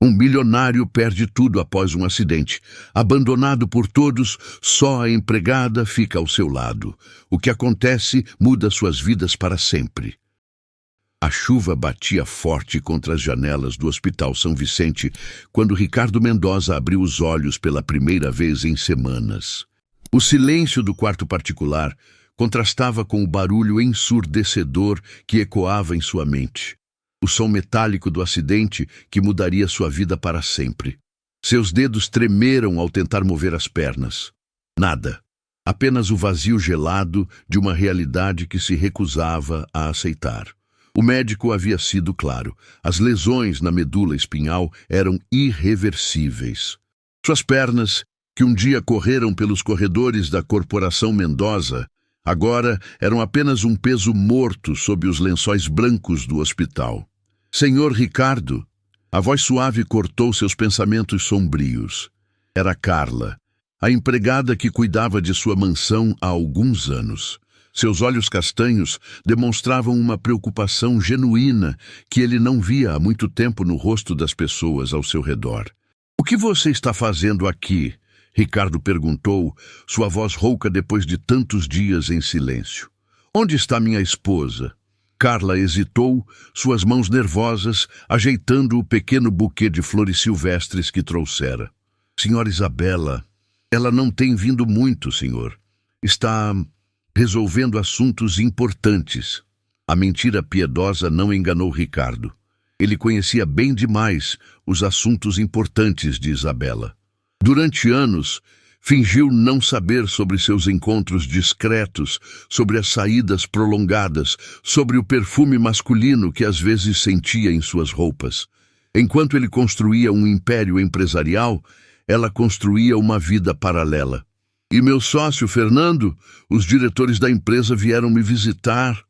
Um milionário perde tudo após um acidente. Abandonado por todos, só a empregada fica ao seu lado. O que acontece muda suas vidas para sempre. A chuva batia forte contra as janelas do Hospital São Vicente quando Ricardo Mendoza abriu os olhos pela primeira vez em semanas. O silêncio do quarto particular contrastava com o barulho ensurdecedor que ecoava em sua mente. O som metálico do acidente que mudaria sua vida para sempre. Seus dedos tremeram ao tentar mover as pernas. Nada. Apenas o vazio gelado de uma realidade que se recusava a aceitar. O médico havia sido claro. As lesões na medula espinhal eram irreversíveis. Suas pernas, que um dia correram pelos corredores da Corporação Mendoza, agora eram apenas um peso morto sob os lençóis brancos do hospital. Senhor Ricardo, a voz suave cortou seus pensamentos sombrios. Era Carla, a empregada que cuidava de sua mansão há alguns anos. Seus olhos castanhos demonstravam uma preocupação genuína que ele não via há muito tempo no rosto das pessoas ao seu redor. "O que você está fazendo aqui?" Ricardo perguntou, sua voz rouca depois de tantos dias em silêncio. "Onde está minha esposa?" Carla hesitou, suas mãos nervosas, ajeitando o pequeno buquê de flores silvestres que trouxera. "Senhora Isabela, ela não tem vindo muito, senhor. Está resolvendo assuntos importantes." A mentira piedosa não enganou Ricardo. Ele conhecia bem demais os assuntos importantes de Isabela. Durante anos, fingiu não saber sobre seus encontros discretos, sobre as saídas prolongadas, sobre o perfume masculino que às vezes sentia em suas roupas. Enquanto ele construía um império empresarial, ela construía uma vida paralela. "E meu sócio, Fernando, os diretores da empresa vieram me visitar."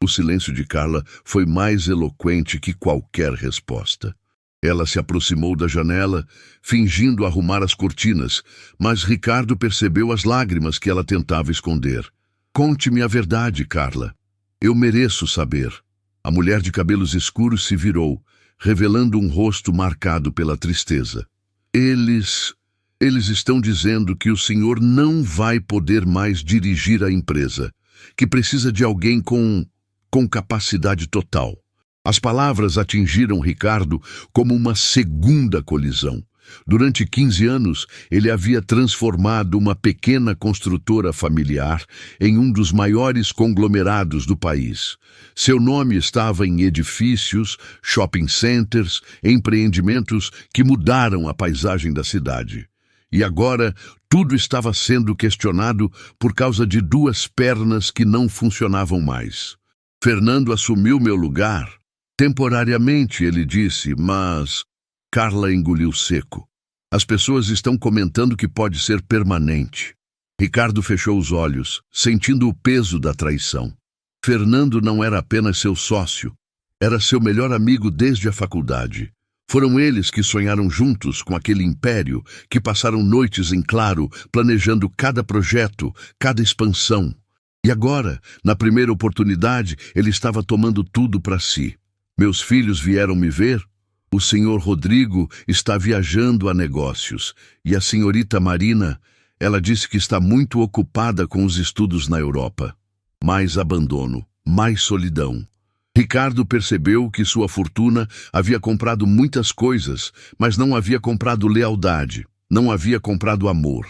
O silêncio de Carla foi mais eloquente que qualquer resposta. Ela se aproximou da janela, fingindo arrumar as cortinas, mas Ricardo percebeu as lágrimas que ela tentava esconder. "Conte-me a verdade, Carla. Eu mereço saber." A mulher de cabelos escuros se virou, revelando um rosto marcado pela tristeza. Eles estão dizendo que o senhor não vai poder mais dirigir a empresa, que precisa de alguém com capacidade total." As palavras atingiram Ricardo como uma segunda colisão. Durante 15 anos, ele havia transformado uma pequena construtora familiar em um dos maiores conglomerados do país. Seu nome estava em edifícios, shopping centers, empreendimentos que mudaram a paisagem da cidade. E agora, tudo estava sendo questionado por causa de duas pernas que não funcionavam mais. "Fernando assumiu meu lugar. Temporariamente", ele disse, mas Carla engoliu seco. "As pessoas estão comentando que pode ser permanente." Ricardo fechou os olhos, sentindo o peso da traição. Fernando não era apenas seu sócio, era seu melhor amigo desde a faculdade. Foram eles que sonharam juntos com aquele império, que passaram noites em claro, planejando cada projeto, cada expansão. E agora, na primeira oportunidade, ele estava tomando tudo para si. "Meus filhos vieram me ver. O senhor Rodrigo está viajando a negócios. E a senhorita Marina, ela disse que está muito ocupada com os estudos na Europa." Mais abandono, mais solidão. Ricardo percebeu que sua fortuna havia comprado muitas coisas, mas não havia comprado lealdade, não havia comprado amor.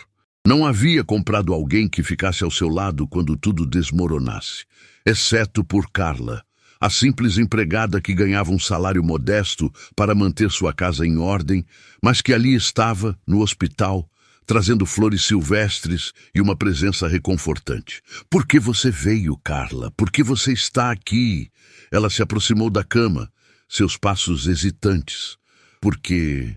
Não havia comprado alguém que ficasse ao seu lado quando tudo desmoronasse, exceto por Carla. A simples empregada que ganhava um salário modesto para manter sua casa em ordem, mas que ali estava, no hospital, trazendo flores silvestres e uma presença reconfortante. "Por que você veio, Carla? Por que você está aqui?" Ela se aproximou da cama, seus passos hesitantes. Porque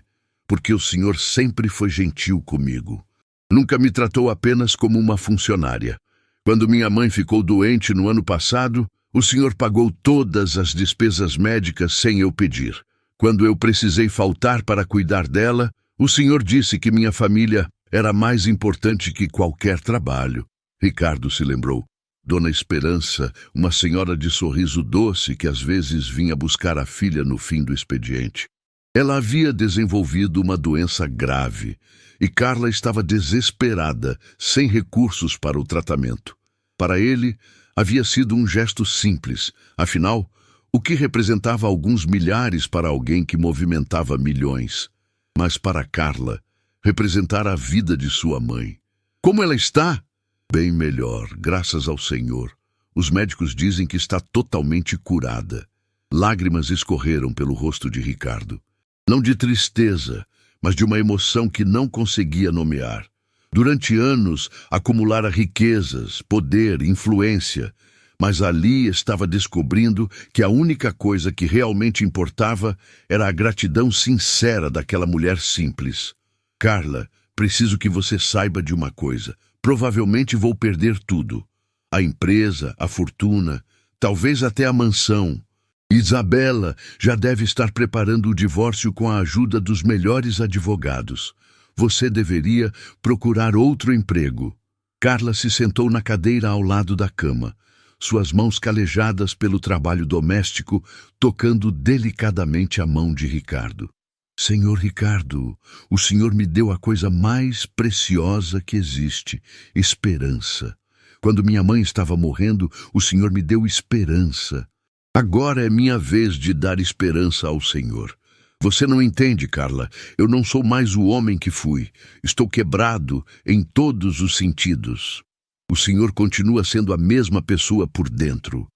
o senhor sempre foi gentil comigo. Nunca me tratou apenas como uma funcionária. Quando minha mãe ficou doente no ano passado, o senhor pagou todas as despesas médicas sem eu pedir. Quando eu precisei faltar para cuidar dela, o senhor disse que minha família era mais importante que qualquer trabalho." Ricardo se lembrou. Dona Esperança, uma senhora de sorriso doce que às vezes vinha buscar a filha no fim do expediente. Ela havia desenvolvido uma doença grave e Carla estava desesperada, sem recursos para o tratamento. Para ele, havia sido um gesto simples, afinal, o que representava alguns milhares para alguém que movimentava milhões. Mas para Carla, representara a vida de sua mãe. Como ela está? Bem melhor, graças ao Senhor. Os médicos dizem que está totalmente curada. Lágrimas escorreram pelo rosto de Ricardo. Não de tristeza, mas de uma emoção que não conseguia nomear. Durante anos, acumulara riquezas, poder, influência, mas ali estava descobrindo que a única coisa que realmente importava era a gratidão sincera daquela mulher simples. Carla, preciso que você saiba de uma coisa. Provavelmente vou perder tudo. A empresa, a fortuna, talvez até a mansão. Isabela já deve estar preparando o divórcio com a ajuda dos melhores advogados. Você deveria procurar outro emprego. Carla se sentou na cadeira ao lado da cama, suas mãos calejadas pelo trabalho doméstico, tocando delicadamente a mão de Ricardo. Senhor Ricardo, o Senhor me deu a coisa mais preciosa que existe, esperança. Quando minha mãe estava morrendo, o Senhor me deu esperança. Agora é minha vez de dar esperança ao Senhor. Você não entende, Carla. Eu não sou mais o homem que fui. Estou quebrado em todos os sentidos. O Senhor continua sendo a mesma pessoa por dentro.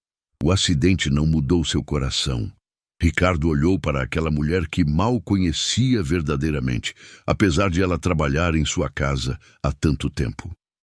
O acidente não mudou seu coração. Ricardo olhou para aquela mulher que mal conhecia verdadeiramente, apesar de ela trabalhar em sua casa há tanto tempo.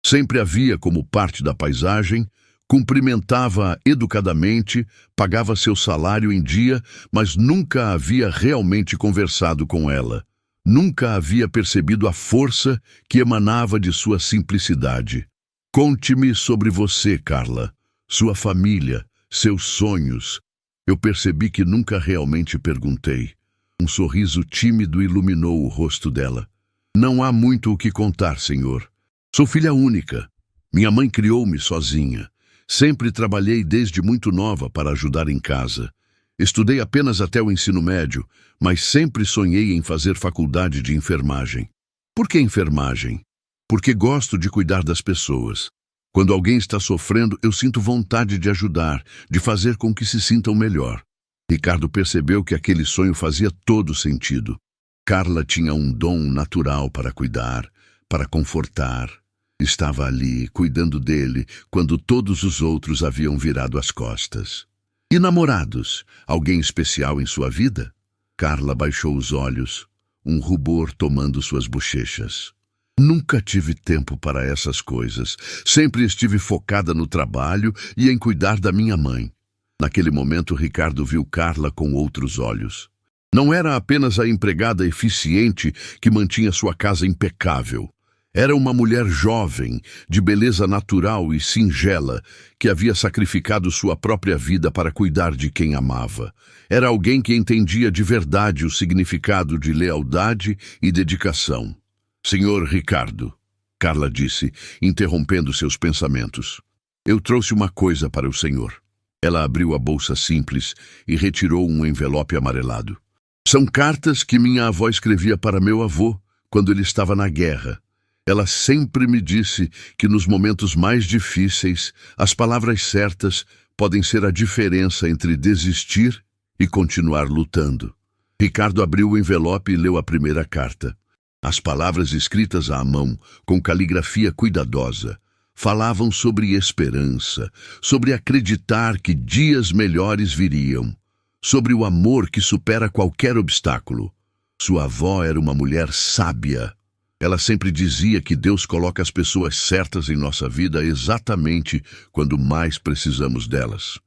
Sempre a via como parte da paisagem, cumprimentava-a educadamente, pagava seu salário em dia, mas nunca havia realmente conversado com ela. Nunca havia percebido a força que emanava de sua simplicidade. Conte-me sobre você, Carla, sua família, seus sonhos. Eu percebi que nunca realmente perguntei. Um sorriso tímido iluminou o rosto dela. Não há muito o que contar, senhor. Sou filha única. Minha mãe criou-me sozinha. Sempre trabalhei desde muito nova para ajudar em casa. Estudei apenas até o ensino médio, mas sempre sonhei em fazer faculdade de enfermagem. Por que enfermagem? Porque gosto de cuidar das pessoas. Quando alguém está sofrendo, eu sinto vontade de ajudar, de fazer com que se sintam melhor. Ricardo percebeu que aquele sonho fazia todo sentido. Carla tinha um dom natural para cuidar, para confortar. Estava ali, cuidando dele, quando todos os outros haviam virado as costas. E namorados? Alguém especial em sua vida? Carla baixou os olhos, um rubor tomando suas bochechas. Nunca tive tempo para essas coisas. Sempre estive focada no trabalho e em cuidar da minha mãe. Naquele momento, Ricardo viu Carla com outros olhos. Não era apenas a empregada eficiente que mantinha sua casa impecável. Era uma mulher jovem, de beleza natural e singela, que havia sacrificado sua própria vida para cuidar de quem amava. Era alguém que entendia de verdade o significado de lealdade e dedicação. Senhor Ricardo, Carla disse, interrompendo seus pensamentos. Eu trouxe uma coisa para o senhor. Ela abriu a bolsa simples e retirou um envelope amarelado. São cartas que minha avó escrevia para meu avô quando ele estava na guerra. Ela sempre me disse que nos momentos mais difíceis, as palavras certas podem ser a diferença entre desistir e continuar lutando. Ricardo abriu o envelope e leu a primeira carta. As palavras escritas à mão, com caligrafia cuidadosa, falavam sobre esperança, sobre acreditar que dias melhores viriam, sobre o amor que supera qualquer obstáculo. Sua avó era uma mulher sábia. Ela sempre dizia que Deus coloca as pessoas certas em nossa vida exatamente quando mais precisamos delas.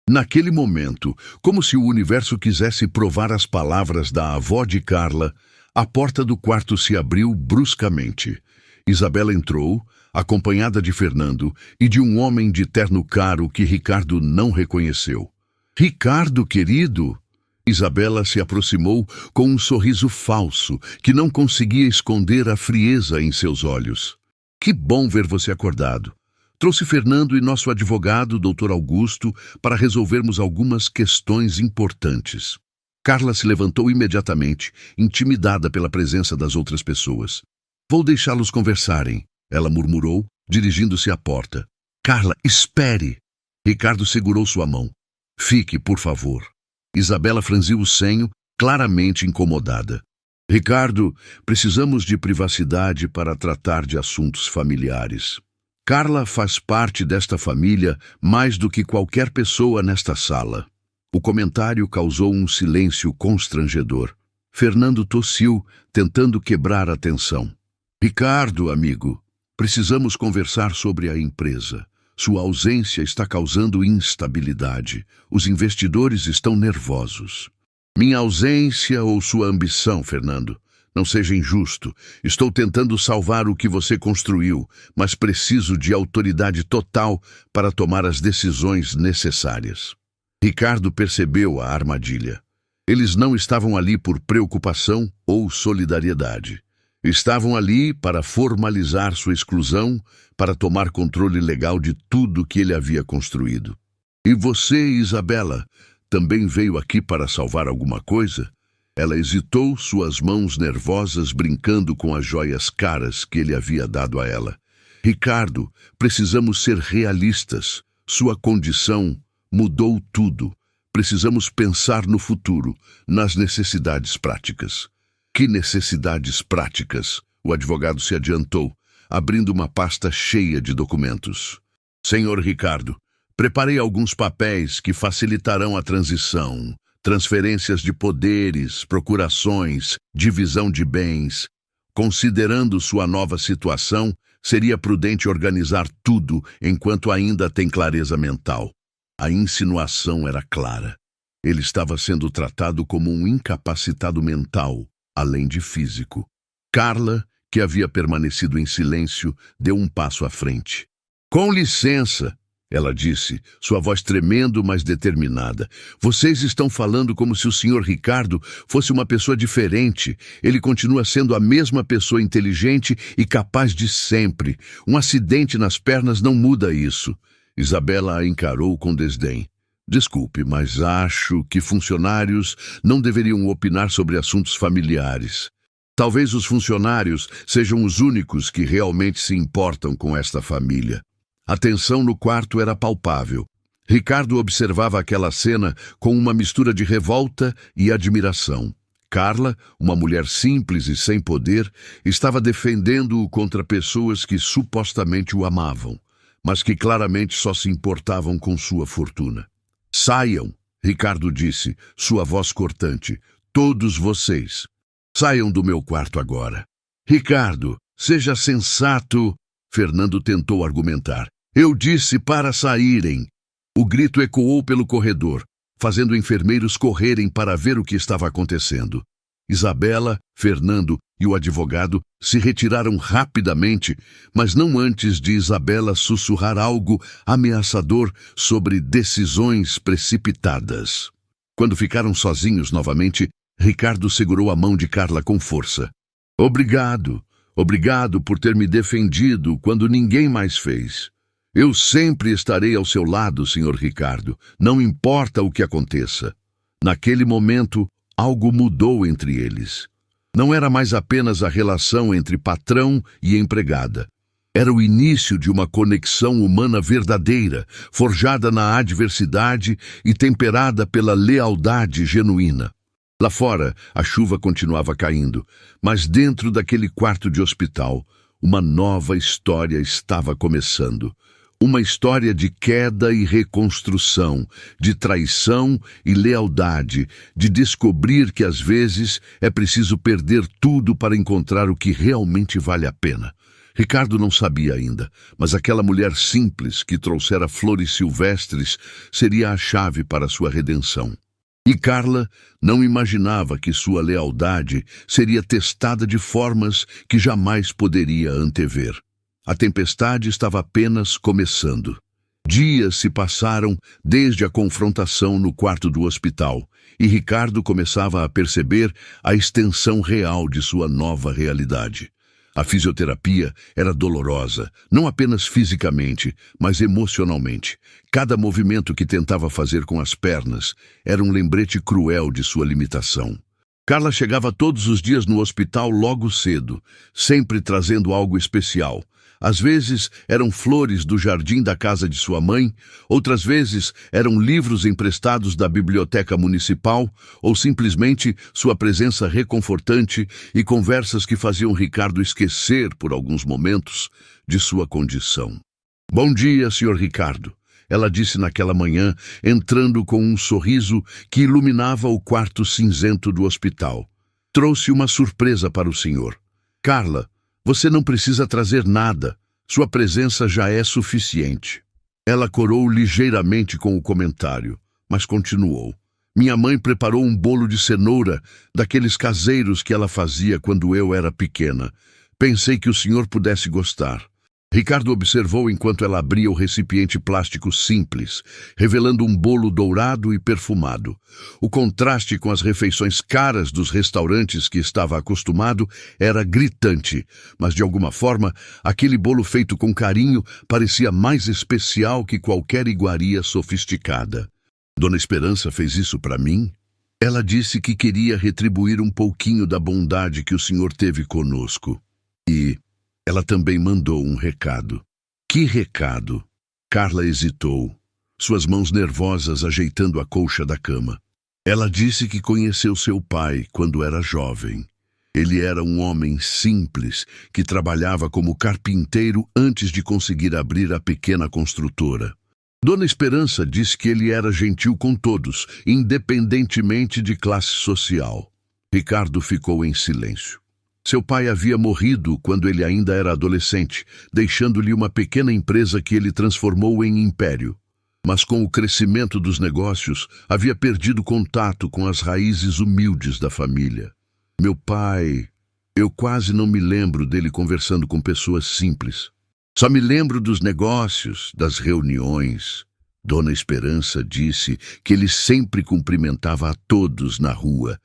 Naquele momento, como se o universo quisesse provar as palavras da avó de Carla, a porta do quarto se abriu bruscamente. Isabela entrou, acompanhada de Fernando e de um homem de terno caro que Ricardo não reconheceu. Ricardo, querido! Isabela se aproximou com um sorriso falso que não conseguia esconder a frieza em seus olhos. Que bom ver você acordado. Trouxe Fernando e nosso advogado, Dr. Augusto, para resolvermos algumas questões importantes. Carla se levantou imediatamente, intimidada pela presença das outras pessoas. Vou deixá-los conversarem, ela murmurou, dirigindo-se à porta. Carla, espere! Ricardo segurou sua mão. Fique, por favor. Isabela franziu o senho, claramente incomodada. Ricardo, precisamos de privacidade para tratar de assuntos familiares. Carla faz parte desta família mais do que qualquer pessoa nesta sala. O comentário causou um silêncio constrangedor. Fernando tossiu, tentando quebrar a tensão. Ricardo, amigo, precisamos conversar sobre a empresa. Sua ausência está causando instabilidade. Os investidores estão nervosos. Minha ausência ou sua ambição, Fernando? Não seja injusto. Estou tentando salvar o que você construiu, mas preciso de autoridade total para tomar as decisões necessárias. Ricardo percebeu a armadilha. Eles não estavam ali por preocupação ou solidariedade. Estavam ali para formalizar sua exclusão, para tomar controle legal de tudo que ele havia construído. E você, Isabela, também veio aqui para salvar alguma coisa? Ela hesitou, suas mãos nervosas brincando com as joias caras que ele havia dado a ela. Ricardo, precisamos ser realistas. Sua condição mudou tudo. Precisamos pensar no futuro, nas necessidades práticas. Que necessidades práticas? O advogado se adiantou, abrindo uma pasta cheia de documentos. Senhor Ricardo, preparei alguns papéis que facilitarão a transição. Transferências de poderes, procurações, divisão de bens. Considerando sua nova situação, seria prudente organizar tudo enquanto ainda tem clareza mental. A insinuação era clara. Ele estava sendo tratado como um incapacitado mental, além de físico. Carla, que havia permanecido em silêncio, deu um passo à frente. Com licença, ela disse, sua voz tremendo, mas determinada. Vocês estão falando como se o Sr. Ricardo fosse uma pessoa diferente. Ele continua sendo a mesma pessoa inteligente e capaz de sempre. Um acidente nas pernas não muda isso. Isabela a encarou com desdém. Desculpe, mas acho que funcionários não deveriam opinar sobre assuntos familiares. Talvez os funcionários sejam os únicos que realmente se importam com esta família. A tensão no quarto era palpável. Ricardo observava aquela cena com uma mistura de revolta e admiração. Carla, uma mulher simples e sem poder, estava defendendo-o contra pessoas que supostamente o amavam, mas que claramente só se importavam com sua fortuna. Saiam, Ricardo disse, sua voz cortante. Todos vocês. Saiam do meu quarto agora. Ricardo, seja sensato. Fernando tentou argumentar. Eu disse para saírem. O grito ecoou pelo corredor, fazendo enfermeiros correrem para ver o que estava acontecendo. Isabela, Fernando e o advogado se retiraram rapidamente, mas não antes de Isabela sussurrar algo ameaçador sobre decisões precipitadas. Quando ficaram sozinhos novamente, Ricardo segurou a mão de Carla com força. Obrigado por ter me defendido quando ninguém mais fez. Eu sempre estarei ao seu lado, Sr. Ricardo, não importa o que aconteça. Naquele momento, algo mudou entre eles. Não era mais apenas a relação entre patrão e empregada. Era o início de uma conexão humana verdadeira, forjada na adversidade e temperada pela lealdade genuína. Lá fora, a chuva continuava caindo, mas dentro daquele quarto de hospital, uma nova história estava começando. Uma história de queda e reconstrução, de traição e lealdade, de descobrir que às vezes é preciso perder tudo para encontrar o que realmente vale a pena. Ricardo não sabia ainda, mas aquela mulher simples que trouxera flores silvestres seria a chave para sua redenção. E Carla não imaginava que sua lealdade seria testada de formas que jamais poderia antever. A tempestade estava apenas começando. Dias se passaram desde a confrontação no quarto do hospital, e Ricardo começava a perceber a extensão real de sua nova realidade. A fisioterapia era dolorosa, não apenas fisicamente, mas emocionalmente. Cada movimento que tentava fazer com as pernas era um lembrete cruel de sua limitação. Carla chegava todos os dias no hospital logo cedo, sempre trazendo algo especial. Às vezes eram flores do jardim da casa de sua mãe, outras vezes eram livros emprestados da biblioteca municipal, ou simplesmente sua presença reconfortante e conversas que faziam Ricardo esquecer, por alguns momentos, de sua condição. "Bom dia, Sr. Ricardo", ela disse naquela manhã, entrando com um sorriso que iluminava o quarto cinzento do hospital. "Trouxe uma surpresa para o senhor. Carla, você não precisa trazer nada. Sua presença já é suficiente." Ela corou ligeiramente com o comentário, mas continuou. "Minha mãe preparou um bolo de cenoura, daqueles caseiros que ela fazia quando eu era pequena. Pensei que o senhor pudesse gostar." Ricardo observou enquanto ela abria o recipiente plástico simples, revelando um bolo dourado e perfumado. O contraste com as refeições caras dos restaurantes que estava acostumado era gritante, mas de alguma forma, aquele bolo feito com carinho parecia mais especial que qualquer iguaria sofisticada. "Dona Esperança fez isso para mim?" Ela disse que queria retribuir um pouquinho da bondade que o senhor teve conosco. E ela também mandou um recado. "Que recado?" Carla hesitou, suas mãos nervosas ajeitando a colcha da cama. "Ela disse que conheceu seu pai quando era jovem. Ele era um homem simples que trabalhava como carpinteiro antes de conseguir abrir a pequena construtora. Dona Esperança disse que ele era gentil com todos, independentemente de classe social." Ricardo ficou em silêncio. Seu pai havia morrido quando ele ainda era adolescente, deixando-lhe uma pequena empresa que ele transformou em império. Mas com o crescimento dos negócios, havia perdido contato com as raízes humildes da família. "Meu pai, eu quase não me lembro dele conversando com pessoas simples. Só me lembro dos negócios, das reuniões." Dona Esperança disse que ele sempre cumprimentava a todos na rua,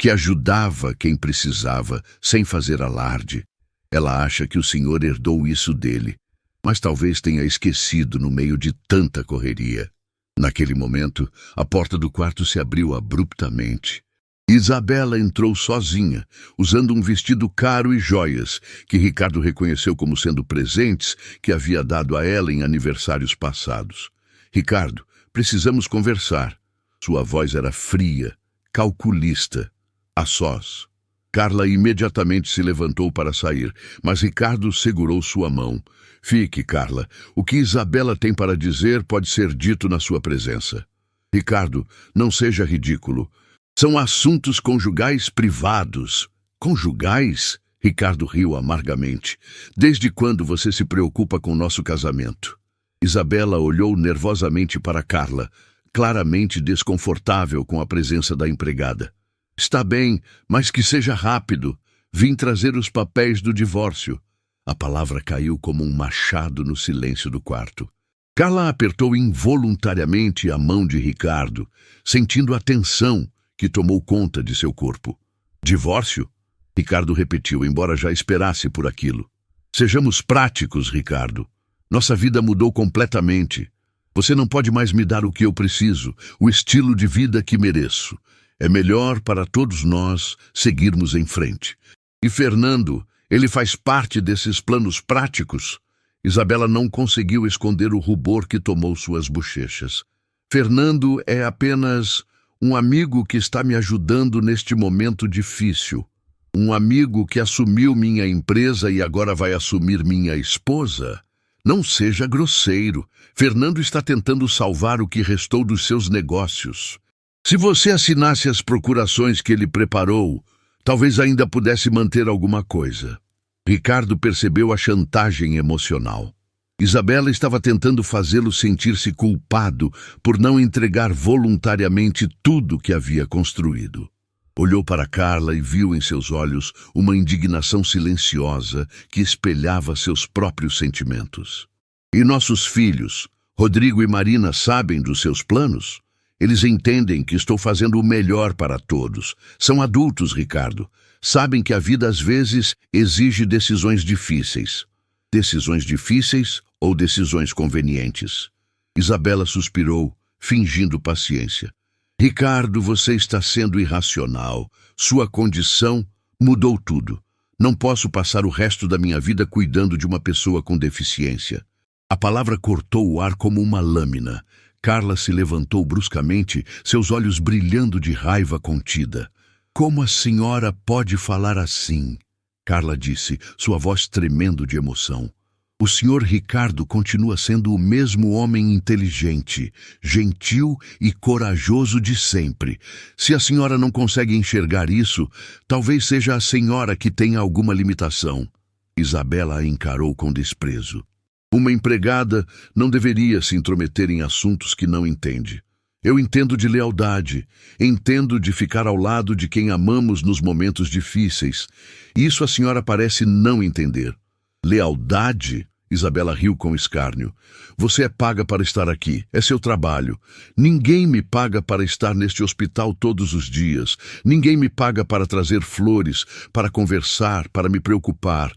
que ajudava quem precisava, sem fazer alarde. Ela acha que o senhor herdou isso dele, mas talvez tenha esquecido no meio de tanta correria. Naquele momento, a porta do quarto se abriu abruptamente. Isabela entrou sozinha, usando um vestido caro e joias, que Ricardo reconheceu como sendo presentes que havia dado a ela em aniversários passados. "Ricardo, precisamos conversar." Sua voz era fria, calculista. A sós. Carla imediatamente se levantou para sair, mas Ricardo segurou sua mão. "Fique, Carla. O que Isabela tem para dizer pode ser dito na sua presença." "Ricardo, não seja ridículo. São assuntos conjugais privados." "Conjugais?" Ricardo riu amargamente. "Desde quando você se preocupa com nosso casamento?" Isabela olhou nervosamente para Carla, claramente desconfortável com a presença da empregada. "Está bem, mas que seja rápido. Vim trazer os papéis do divórcio." A palavra caiu como um machado no silêncio do quarto. Carla apertou involuntariamente a mão de Ricardo, sentindo a tensão que tomou conta de seu corpo. "Divórcio?" Ricardo repetiu, embora já esperasse por aquilo. "Sejamos práticos, Ricardo. Nossa vida mudou completamente. Você não pode mais me dar o que eu preciso, o estilo de vida que mereço. É melhor para todos nós seguirmos em frente. E Fernando, ele faz parte desses planos práticos?" Isabela não conseguiu esconder o rubor que tomou suas bochechas. "Fernando é apenas um amigo que está me ajudando neste momento difícil. Um amigo que assumiu minha empresa e agora vai assumir minha esposa. Não seja grosseiro. Fernando está tentando salvar o que restou dos seus negócios. Se você assinasse as procurações que ele preparou, talvez ainda pudesse manter alguma coisa." Ricardo percebeu a chantagem emocional. Isabela estava tentando fazê-lo sentir-se culpado por não entregar voluntariamente tudo que havia construído. Olhou para Carla e viu em seus olhos uma indignação silenciosa que espelhava seus próprios sentimentos. "E nossos filhos, Rodrigo e Marina, sabem dos seus planos?" Eles entendem que estou fazendo o melhor para todos. São adultos, Ricardo. Sabem que a vida às vezes exige decisões difíceis. Decisões difíceis ou decisões convenientes. Isabela suspirou, fingindo paciência. Ricardo, você está sendo irracional. Sua condição mudou tudo. Não posso passar o resto da minha vida cuidando de uma pessoa com deficiência. A palavra cortou o ar como uma lâmina. Carla se levantou bruscamente, seus olhos brilhando de raiva contida. Como a senhora pode falar assim? Carla disse, sua voz tremendo de emoção. O senhor Ricardo continua sendo o mesmo homem inteligente, gentil e corajoso de sempre. Se a senhora não consegue enxergar isso, talvez seja a senhora que tenha alguma limitação. Isabela a encarou com desprezo. Uma empregada não deveria se intrometer em assuntos que não entende. Eu entendo de lealdade, entendo de ficar ao lado de quem amamos nos momentos difíceis. Isso a senhora parece não entender. Lealdade? Isabela riu com escárnio. Você é paga para estar aqui, é seu trabalho. Ninguém me paga para estar neste hospital todos os dias. Ninguém me paga para trazer flores, para conversar, para me preocupar.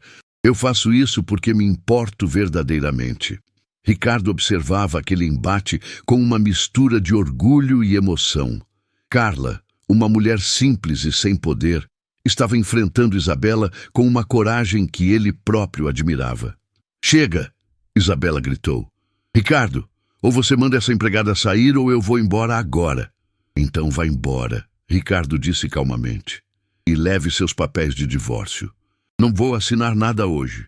Eu faço isso porque me importo verdadeiramente. Ricardo observava aquele embate com uma mistura de orgulho e emoção. Carla, uma mulher simples e sem poder, estava enfrentando Isabela com uma coragem que ele próprio admirava. Chega! Isabela gritou. Ricardo, ou você manda essa empregada sair ou eu vou embora agora. Então vá embora, Ricardo disse calmamente. E leve seus papéis de divórcio. Não vou assinar nada hoje.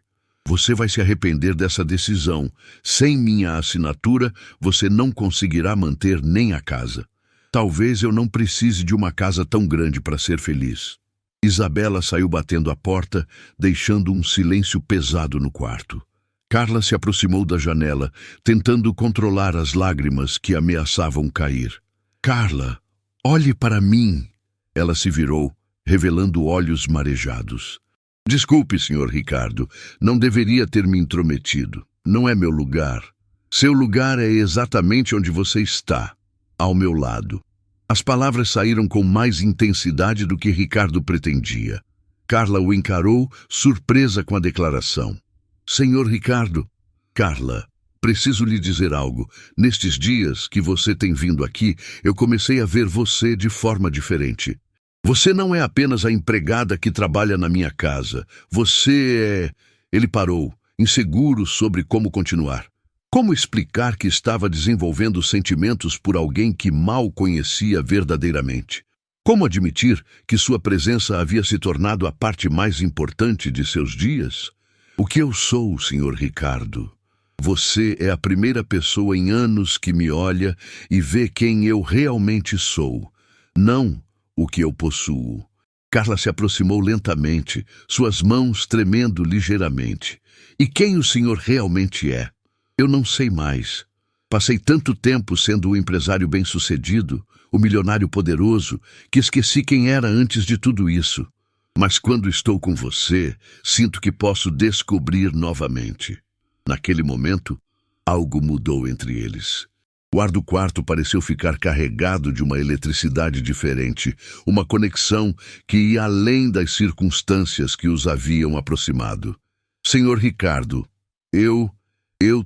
Você vai se arrepender dessa decisão. Sem minha assinatura, você não conseguirá manter nem a casa. Talvez eu não precise de uma casa tão grande para ser feliz. Isabela saiu batendo a porta, deixando um silêncio pesado no quarto. Carla se aproximou da janela, tentando controlar as lágrimas que ameaçavam cair. Carla, olhe para mim! Ela se virou, revelando olhos marejados. Desculpe, senhor Ricardo, não deveria ter me intrometido. Não é meu lugar. Seu lugar é exatamente onde você está, ao meu lado. As palavras saíram com mais intensidade do que Ricardo pretendia. Carla o encarou, surpresa com a declaração. Senhor Ricardo, Carla, preciso lhe dizer algo. Nestes dias que você tem vindo aqui, eu comecei a ver você de forma diferente. Você não é apenas a empregada que trabalha na minha casa. Você é... Ele parou, inseguro sobre como continuar. Como explicar que estava desenvolvendo sentimentos por alguém que mal conhecia verdadeiramente? Como admitir que sua presença havia se tornado a parte mais importante de seus dias? O que eu sou, senhor Ricardo? Você é a primeira pessoa em anos que me olha e vê quem eu realmente sou. Não o que eu possuo. Carla se aproximou lentamente, suas mãos tremendo ligeiramente. E quem o senhor realmente é? Eu não sei mais. Passei tanto tempo sendo o empresário bem-sucedido, o milionário poderoso, que esqueci quem era antes de tudo isso. Mas quando estou com você, sinto que posso descobrir novamente. Naquele momento, algo mudou entre eles. O ar do quarto pareceu ficar carregado de uma eletricidade diferente, uma conexão que ia além das circunstâncias que os haviam aproximado. Senhor Ricardo, eu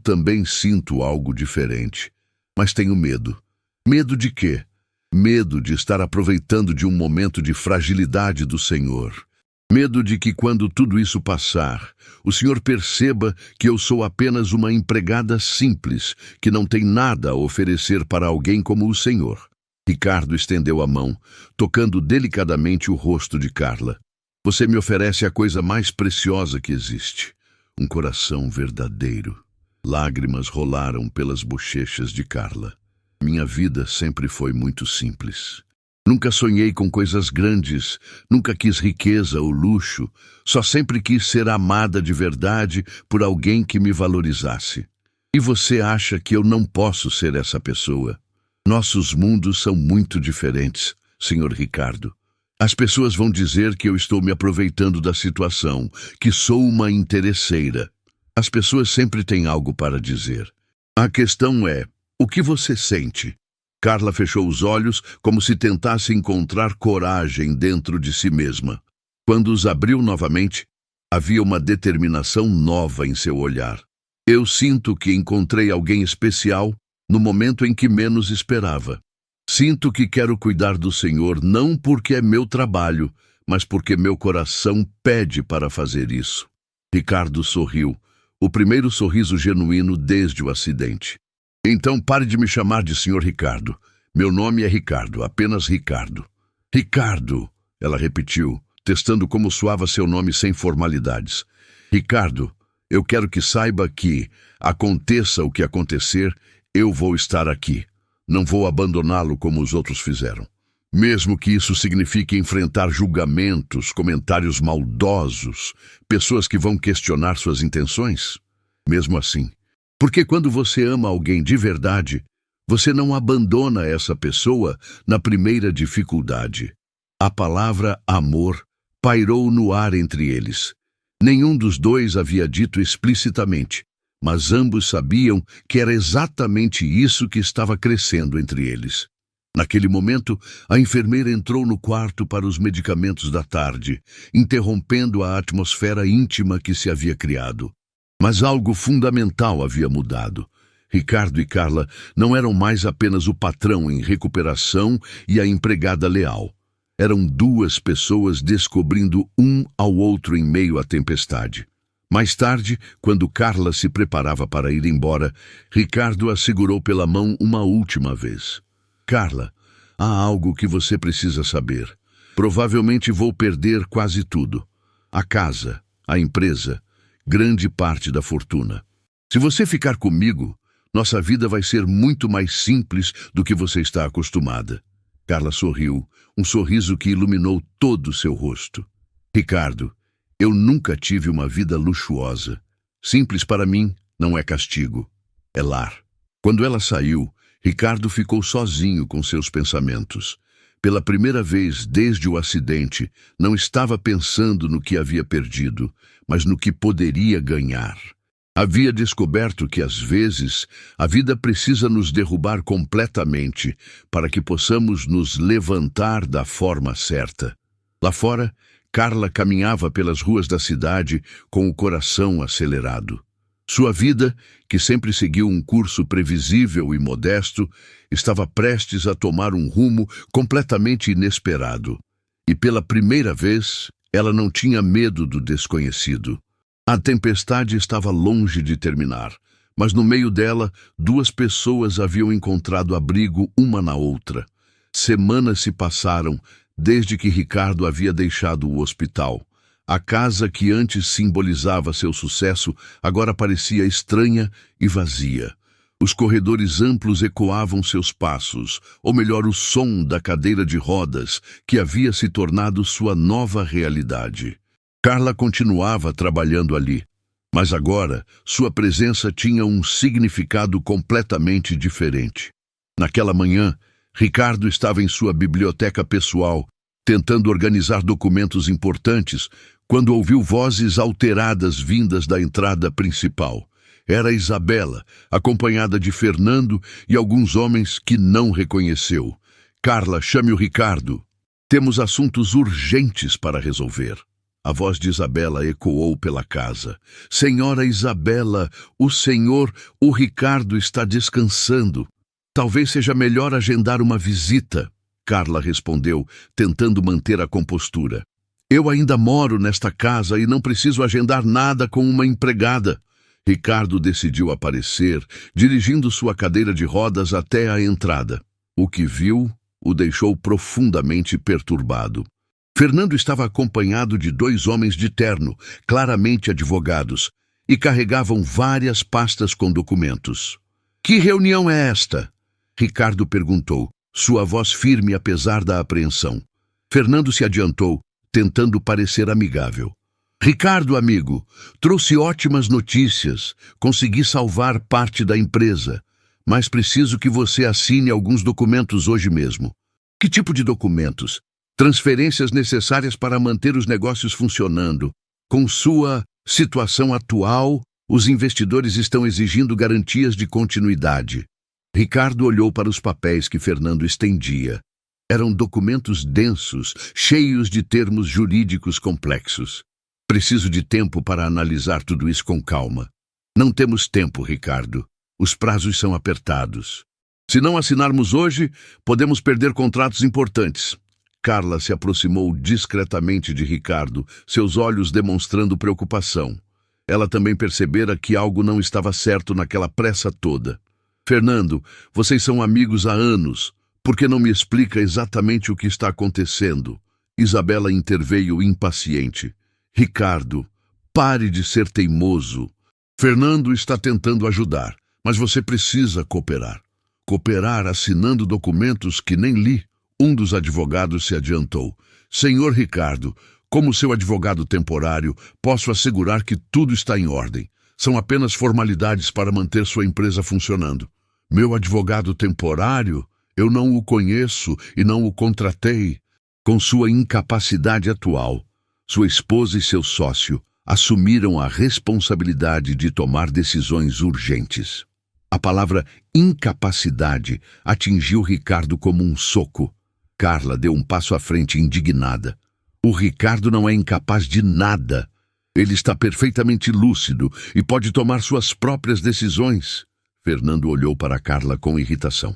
também sinto algo diferente, mas tenho medo. Medo de quê? Medo de estar aproveitando de um momento de fragilidade do Senhor. Medo de que quando tudo isso passar, o Senhor perceba que eu sou apenas uma empregada simples, que não tem nada a oferecer para alguém como o Senhor. Ricardo estendeu a mão, tocando delicadamente o rosto de Carla. Você me oferece a coisa mais preciosa que existe, um coração verdadeiro. Lágrimas rolaram pelas bochechas de Carla. Minha vida sempre foi muito simples. Nunca sonhei com coisas grandes, nunca quis riqueza ou luxo, só sempre quis ser amada de verdade por alguém que me valorizasse. E você acha que eu não posso ser essa pessoa? Nossos mundos são muito diferentes, senhor Ricardo. As pessoas vão dizer que eu estou me aproveitando da situação, que sou uma interesseira. As pessoas sempre têm algo para dizer. A questão é, o que você sente? Carla fechou os olhos como se tentasse encontrar coragem dentro de si mesma. Quando os abriu novamente, havia uma determinação nova em seu olhar. Eu sinto que encontrei alguém especial no momento em que menos esperava. Sinto que quero cuidar do Senhor não porque é meu trabalho, mas porque meu coração pede para fazer isso. Ricardo sorriu, o primeiro sorriso genuíno desde o acidente. Então pare de me chamar de Sr. Ricardo. Meu nome é Ricardo, apenas Ricardo. Ricardo, ela repetiu, testando como soava seu nome sem formalidades. Ricardo, eu quero que saiba que, aconteça o que acontecer, eu vou estar aqui. Não vou abandoná-lo como os outros fizeram. Mesmo que isso signifique enfrentar julgamentos, comentários maldosos, pessoas que vão questionar suas intenções. Mesmo assim. Porque quando você ama alguém de verdade, você não abandona essa pessoa na primeira dificuldade. A palavra amor pairou no ar entre eles. Nenhum dos dois havia dito explicitamente, mas ambos sabiam que era exatamente isso que estava crescendo entre eles. Naquele momento, a enfermeira entrou no quarto para os medicamentos da tarde, interrompendo a atmosfera íntima que se havia criado. Mas algo fundamental havia mudado. Ricardo e Carla não eram mais apenas o patrão em recuperação e a empregada leal. Eram duas pessoas descobrindo um ao outro em meio à tempestade. Mais tarde, quando Carla se preparava para ir embora, Ricardo a segurou pela mão uma última vez. Carla, há algo que você precisa saber. Provavelmente vou perder quase tudo. A casa, a empresa, grande parte da fortuna. Se você ficar comigo, nossa vida vai ser muito mais simples do que você está acostumada. Carla sorriu, um sorriso que iluminou todo o seu rosto. Ricardo, eu nunca tive uma vida luxuosa. Simples para mim não é castigo, é lar. Quando ela saiu, Ricardo ficou sozinho com seus pensamentos. Pela primeira vez desde o acidente, não estava pensando no que havia perdido, mas no que poderia ganhar. Havia descoberto que, às vezes, a vida precisa nos derrubar completamente para que possamos nos levantar da forma certa. Lá fora, Carla caminhava pelas ruas da cidade com o coração acelerado. Sua vida, que sempre seguiu um curso previsível e modesto, estava prestes a tomar um rumo completamente inesperado. E pela primeira vez, ela não tinha medo do desconhecido. A tempestade estava longe de terminar, mas no meio dela, duas pessoas haviam encontrado abrigo uma na outra. Semanas se passaram desde que Ricardo havia deixado o hospital. A casa que antes simbolizava seu sucesso agora parecia estranha e vazia. Os corredores amplos ecoavam seus passos, ou melhor, o som da cadeira de rodas que havia se tornado sua nova realidade. Carla continuava trabalhando ali, mas agora sua presença tinha um significado completamente diferente. Naquela manhã, Ricardo estava em sua biblioteca pessoal, tentando organizar documentos importantes, quando ouviu vozes alteradas vindas da entrada principal. Era Isabela, acompanhada de Fernando e alguns homens que não reconheceu. Carla, chame o Ricardo. Temos assuntos urgentes para resolver. A voz de Isabela ecoou pela casa. Senhora Isabela, o Ricardo está descansando. Talvez seja melhor agendar uma visita. Carla respondeu, tentando manter a compostura. Eu ainda moro nesta casa e não preciso agendar nada com uma empregada. Ricardo decidiu aparecer, dirigindo sua cadeira de rodas até a entrada. O que viu o deixou profundamente perturbado. Fernando estava acompanhado de dois homens de terno, claramente advogados, e carregavam várias pastas com documentos. Que reunião é esta? Ricardo perguntou, sua voz firme apesar da apreensão. Fernando se adiantou, tentando parecer amigável. Ricardo, amigo, trouxe ótimas notícias. Consegui salvar parte da empresa, mas preciso que você assine alguns documentos hoje mesmo. Que tipo de documentos? Transferências necessárias para manter os negócios funcionando. Com sua situação atual, os investidores estão exigindo garantias de continuidade. Ricardo olhou para os papéis que Fernando estendia. Eram documentos densos, cheios de termos jurídicos complexos. Preciso de tempo para analisar tudo isso com calma. Não temos tempo, Ricardo. Os prazos são apertados. Se não assinarmos hoje, podemos perder contratos importantes. Carla se aproximou discretamente de Ricardo, seus olhos demonstrando preocupação. Ela também percebera que algo não estava certo naquela pressa toda. Fernando, vocês são amigos há anos. Por que não me explica exatamente o que está acontecendo? Isabela interveio impaciente. Ricardo, pare de ser teimoso. Fernando está tentando ajudar, mas você precisa cooperar. Cooperar assinando documentos que nem li. Um dos advogados se adiantou. Senhor Ricardo, como seu advogado temporário, posso assegurar que tudo está em ordem. São apenas formalidades para manter sua empresa funcionando. Meu advogado temporário? Eu não o conheço e não o contratei. Com sua incapacidade atual, sua esposa e seu sócio assumiram a responsabilidade de tomar decisões urgentes. A palavra incapacidade atingiu Ricardo como um soco. Carla deu um passo à frente indignada. O Ricardo não é incapaz de nada. Ele está perfeitamente lúcido e pode tomar suas próprias decisões. Fernando olhou para Carla com irritação.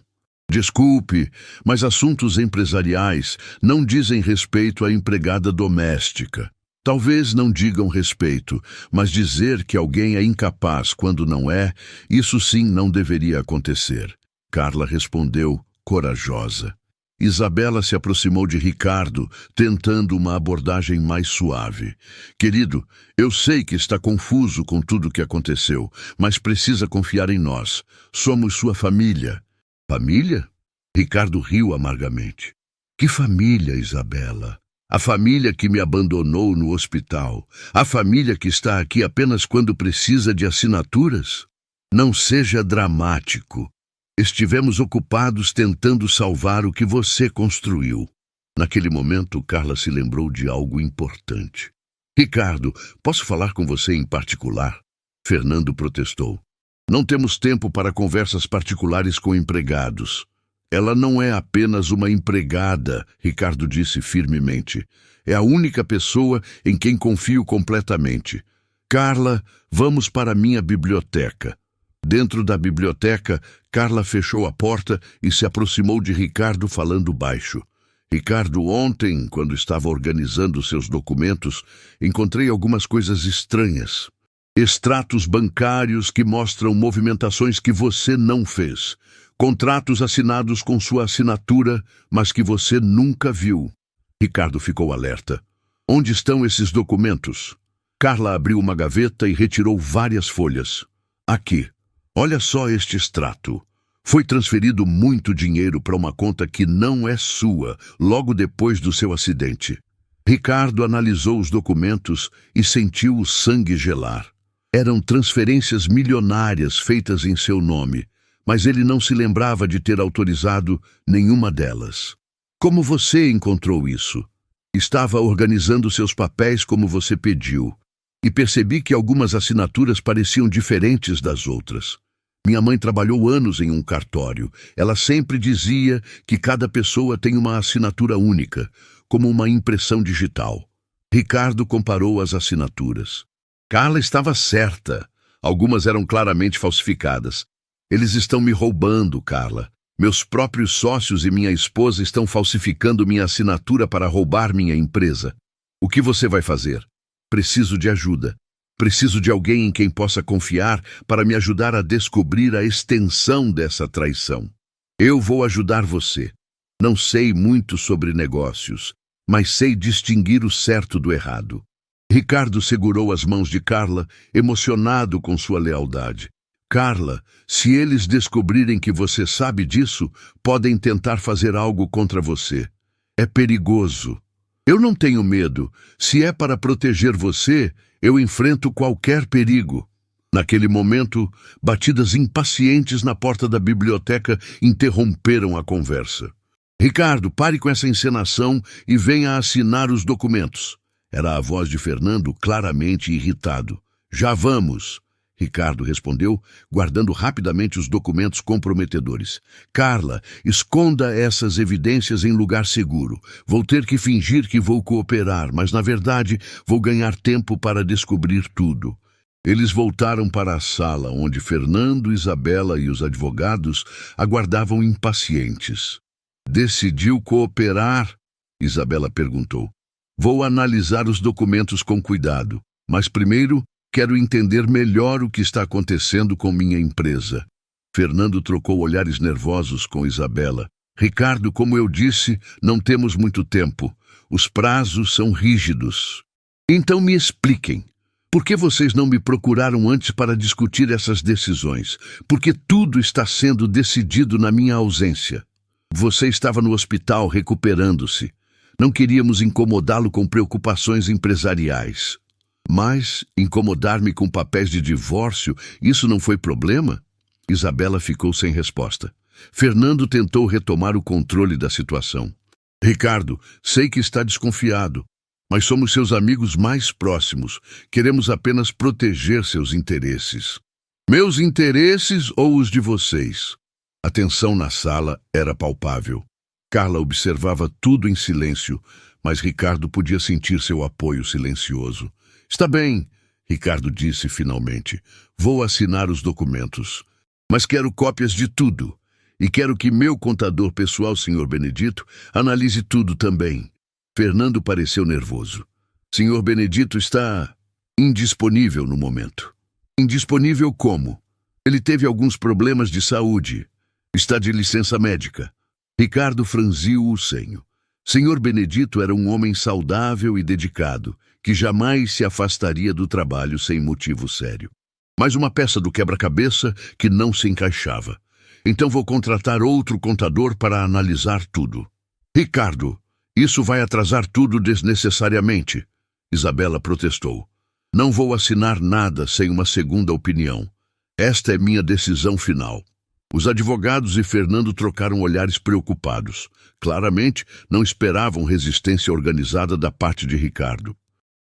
Desculpe, mas assuntos empresariais não dizem respeito à empregada doméstica. Talvez não digam respeito, mas dizer que alguém é incapaz quando não é, isso sim não deveria acontecer. Carla respondeu, corajosa. Isabela se aproximou de Ricardo, tentando uma abordagem mais suave. Querido, eu sei que está confuso com tudo o que aconteceu, mas precisa confiar em nós. Somos sua família. Família? Ricardo riu amargamente. Que família, Isabela? A família que me abandonou no hospital? A família que está aqui apenas quando precisa de assinaturas? Não seja dramático. Estivemos ocupados tentando salvar o que você construiu. Naquele momento, Carla se lembrou de algo importante. Ricardo, posso falar com você em particular? Fernando protestou. Não temos tempo para conversas particulares com empregados. Ela não é apenas uma empregada, Ricardo disse firmemente. É a única pessoa em quem confio completamente. Carla, vamos para a minha biblioteca. Dentro da biblioteca, Carla fechou a porta e se aproximou de Ricardo falando baixo. Ricardo, ontem, quando estava organizando seus documentos, encontrei algumas coisas estranhas. Extratos bancários que mostram movimentações que você não fez. Contratos assinados com sua assinatura, mas que você nunca viu. Ricardo ficou alerta. Onde estão esses documentos? Carla abriu uma gaveta e retirou várias folhas. Aqui. Olha só este extrato. Foi transferido muito dinheiro para uma conta que não é sua, logo depois do seu acidente. Ricardo analisou os documentos e sentiu o sangue gelar. Eram transferências milionárias feitas em seu nome, mas ele não se lembrava de ter autorizado nenhuma delas. Como você encontrou isso? Estava organizando seus papéis como você pediu, e percebi que algumas assinaturas pareciam diferentes das outras. Minha mãe trabalhou anos em um cartório. Ela sempre dizia que cada pessoa tem uma assinatura única, como uma impressão digital. Ricardo comparou as assinaturas. Carla estava certa. Algumas eram claramente falsificadas. Eles estão me roubando, Carla. Meus próprios sócios e minha esposa estão falsificando minha assinatura para roubar minha empresa. O que você vai fazer? Preciso de ajuda. Preciso de alguém em quem possa confiar para me ajudar a descobrir a extensão dessa traição. Eu vou ajudar você. Não sei muito sobre negócios, mas sei distinguir o certo do errado. Ricardo segurou as mãos de Carla, emocionado com sua lealdade. Carla, se eles descobrirem que você sabe disso, podem tentar fazer algo contra você. É perigoso. Eu não tenho medo. Se é para proteger você, eu enfrento qualquer perigo. Naquele momento, batidas impacientes na porta da biblioteca interromperam a conversa. Ricardo, pare com essa encenação e venha assinar os documentos. Era a voz de Fernando, claramente irritado. Já vamos. Ricardo respondeu, guardando rapidamente os documentos comprometedores. Carla, esconda essas evidências em lugar seguro. Vou ter que fingir que vou cooperar, mas na verdade vou ganhar tempo para descobrir tudo. Eles voltaram para a sala, onde Fernando, Isabela e os advogados aguardavam impacientes. Decidiu cooperar? Isabela perguntou. Vou analisar os documentos com cuidado, mas primeiro quero entender melhor o que está acontecendo com minha empresa. Fernando trocou olhares nervosos com Isabela. Ricardo, como eu disse, não temos muito tempo. Os prazos são rígidos. Então me expliquem. Por que vocês não me procuraram antes para discutir essas decisões? Porque tudo está sendo decidido na minha ausência. Você estava no hospital recuperando-se. Não queríamos incomodá-lo com preocupações empresariais. Mas incomodar-me com papéis de divórcio, isso não foi problema? Isabela ficou sem resposta. Fernando tentou retomar o controle da situação. Ricardo, sei que está desconfiado, mas somos seus amigos mais próximos. Queremos apenas proteger seus interesses. Meus interesses ou os de vocês? A tensão na sala era palpável. Carla observava tudo em silêncio, mas Ricardo podia sentir seu apoio silencioso. Está bem, Ricardo disse finalmente. Vou assinar os documentos. Mas quero cópias de tudo. E quero que meu contador pessoal, Sr. Benedito, analise tudo também. Fernando pareceu nervoso. Sr. Benedito está indisponível no momento. Indisponível como? Ele teve alguns problemas de saúde. Está de licença médica. Ricardo franziu o senho. Sr. Benedito era um homem saudável e dedicado, que jamais se afastaria do trabalho sem motivo sério. Mais uma peça do quebra-cabeça que não se encaixava. Então vou contratar outro contador para analisar tudo. Ricardo, isso vai atrasar tudo desnecessariamente. Isabela protestou. Não vou assinar nada sem uma segunda opinião. Esta é minha decisão final. Os advogados e Fernando trocaram olhares preocupados. Claramente, não esperavam resistência organizada da parte de Ricardo.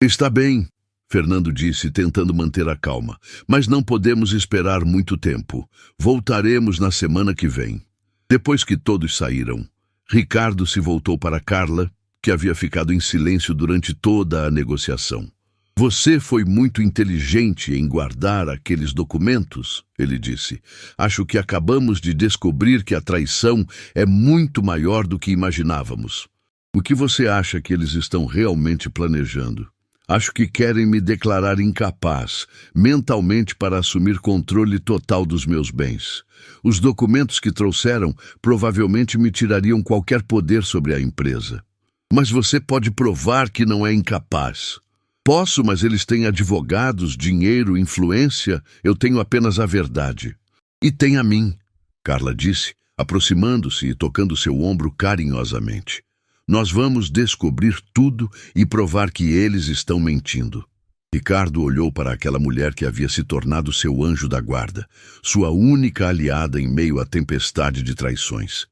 Está bem, Fernando disse, tentando manter a calma, mas não podemos esperar muito tempo. Voltaremos na semana que vem. Depois que todos saíram, Ricardo se voltou para Carla, que havia ficado em silêncio durante toda a negociação. Você foi muito inteligente em guardar aqueles documentos, ele disse. Acho que acabamos de descobrir que a traição é muito maior do que imaginávamos. O que você acha que eles estão realmente planejando? Acho que querem me declarar incapaz, mentalmente, para assumir controle total dos meus bens. Os documentos que trouxeram provavelmente me tirariam qualquer poder sobre a empresa. Mas você pode provar que não é incapaz. Posso, mas eles têm advogados, dinheiro, influência. Eu tenho apenas a verdade. E tem a mim, Carla disse, aproximando-se e tocando seu ombro carinhosamente. Nós vamos descobrir tudo e provar que eles estão mentindo. Ricardo olhou para aquela mulher que havia se tornado seu anjo da guarda, sua única aliada em meio à tempestade de traições.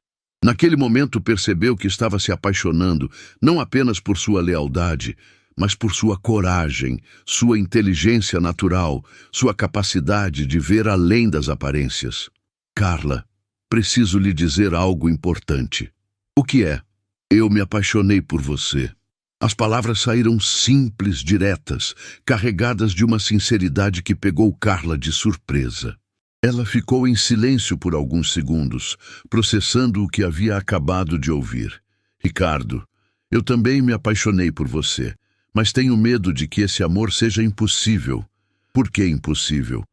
Naquele momento percebeu que estava se apaixonando não apenas por sua lealdade, mas por sua coragem, sua inteligência natural, sua capacidade de ver além das aparências. Carla, preciso lhe dizer algo importante. O que é? Eu me apaixonei por você. As palavras saíram simples, diretas, carregadas de uma sinceridade que pegou Carla de surpresa. Ela ficou em silêncio por alguns segundos, processando o que havia acabado de ouvir. Ricardo, eu também me apaixonei por você, mas tenho medo de que esse amor seja impossível. Por que impossível?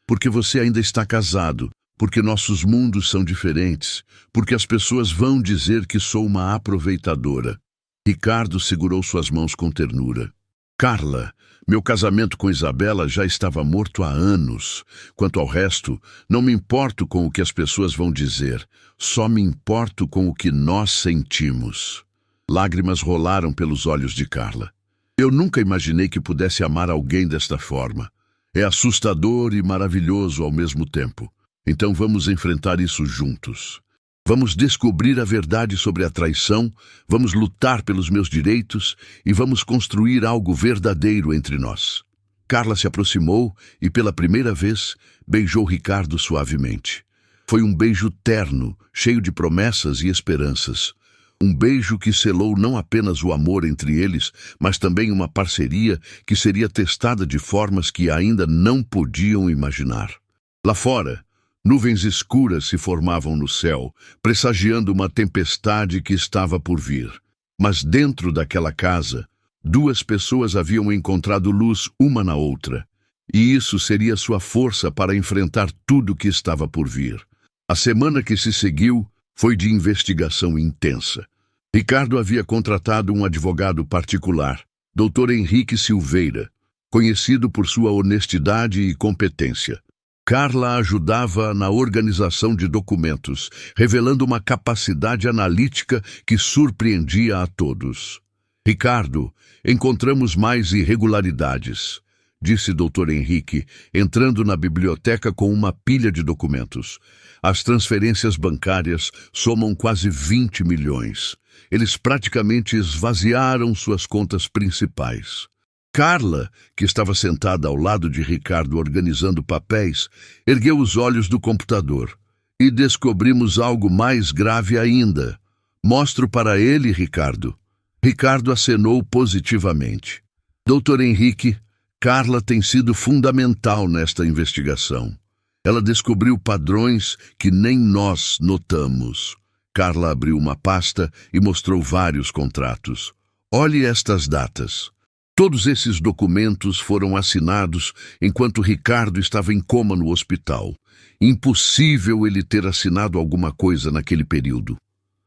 Porque você ainda está casado, porque nossos mundos são diferentes, porque as pessoas vão dizer que sou uma aproveitadora. Ricardo segurou suas mãos com ternura. Carla, meu casamento com Isabela já estava morto há anos. Quanto ao resto, não me importo com o que as pessoas vão dizer, só me importo com o que nós sentimos. Lágrimas rolaram pelos olhos de Carla. Eu nunca imaginei que pudesse amar alguém desta forma. É assustador e maravilhoso ao mesmo tempo. Então vamos enfrentar isso juntos. Vamos descobrir a verdade sobre a traição, vamos lutar pelos meus direitos e vamos construir algo verdadeiro entre nós. Carla se aproximou e, pela primeira vez, beijou Ricardo suavemente. Foi um beijo terno, cheio de promessas e esperanças. Um beijo que selou não apenas o amor entre eles, mas também uma parceria que seria testada de formas que ainda não podiam imaginar. Lá fora, nuvens escuras se formavam no céu, pressagiando uma tempestade que estava por vir. Mas dentro daquela casa, duas pessoas haviam encontrado luz uma na outra, e isso seria sua força para enfrentar tudo que estava por vir. A semana que se seguiu foi de investigação intensa. Ricardo havia contratado um advogado particular, Dr. Henrique Silveira, conhecido por sua honestidade e competência. Carla ajudava na organização de documentos, revelando uma capacidade analítica que surpreendia a todos. Ricardo, encontramos mais irregularidades, disse Dr. Henrique, entrando na biblioteca com uma pilha de documentos. As transferências bancárias somam quase 20 milhões. Eles praticamente esvaziaram suas contas principais. Carla, que estava sentada ao lado de Ricardo organizando papéis, ergueu os olhos do computador. E descobrimos algo mais grave ainda. Mostro para ele, Ricardo. Ricardo acenou positivamente. Dr. Henrique, Carla tem sido fundamental nesta investigação. Ela descobriu padrões que nem nós notamos. Carla abriu uma pasta e mostrou vários contratos. Olhe estas datas. Todos esses documentos foram assinados enquanto Ricardo estava em coma no hospital. Impossível ele ter assinado alguma coisa naquele período.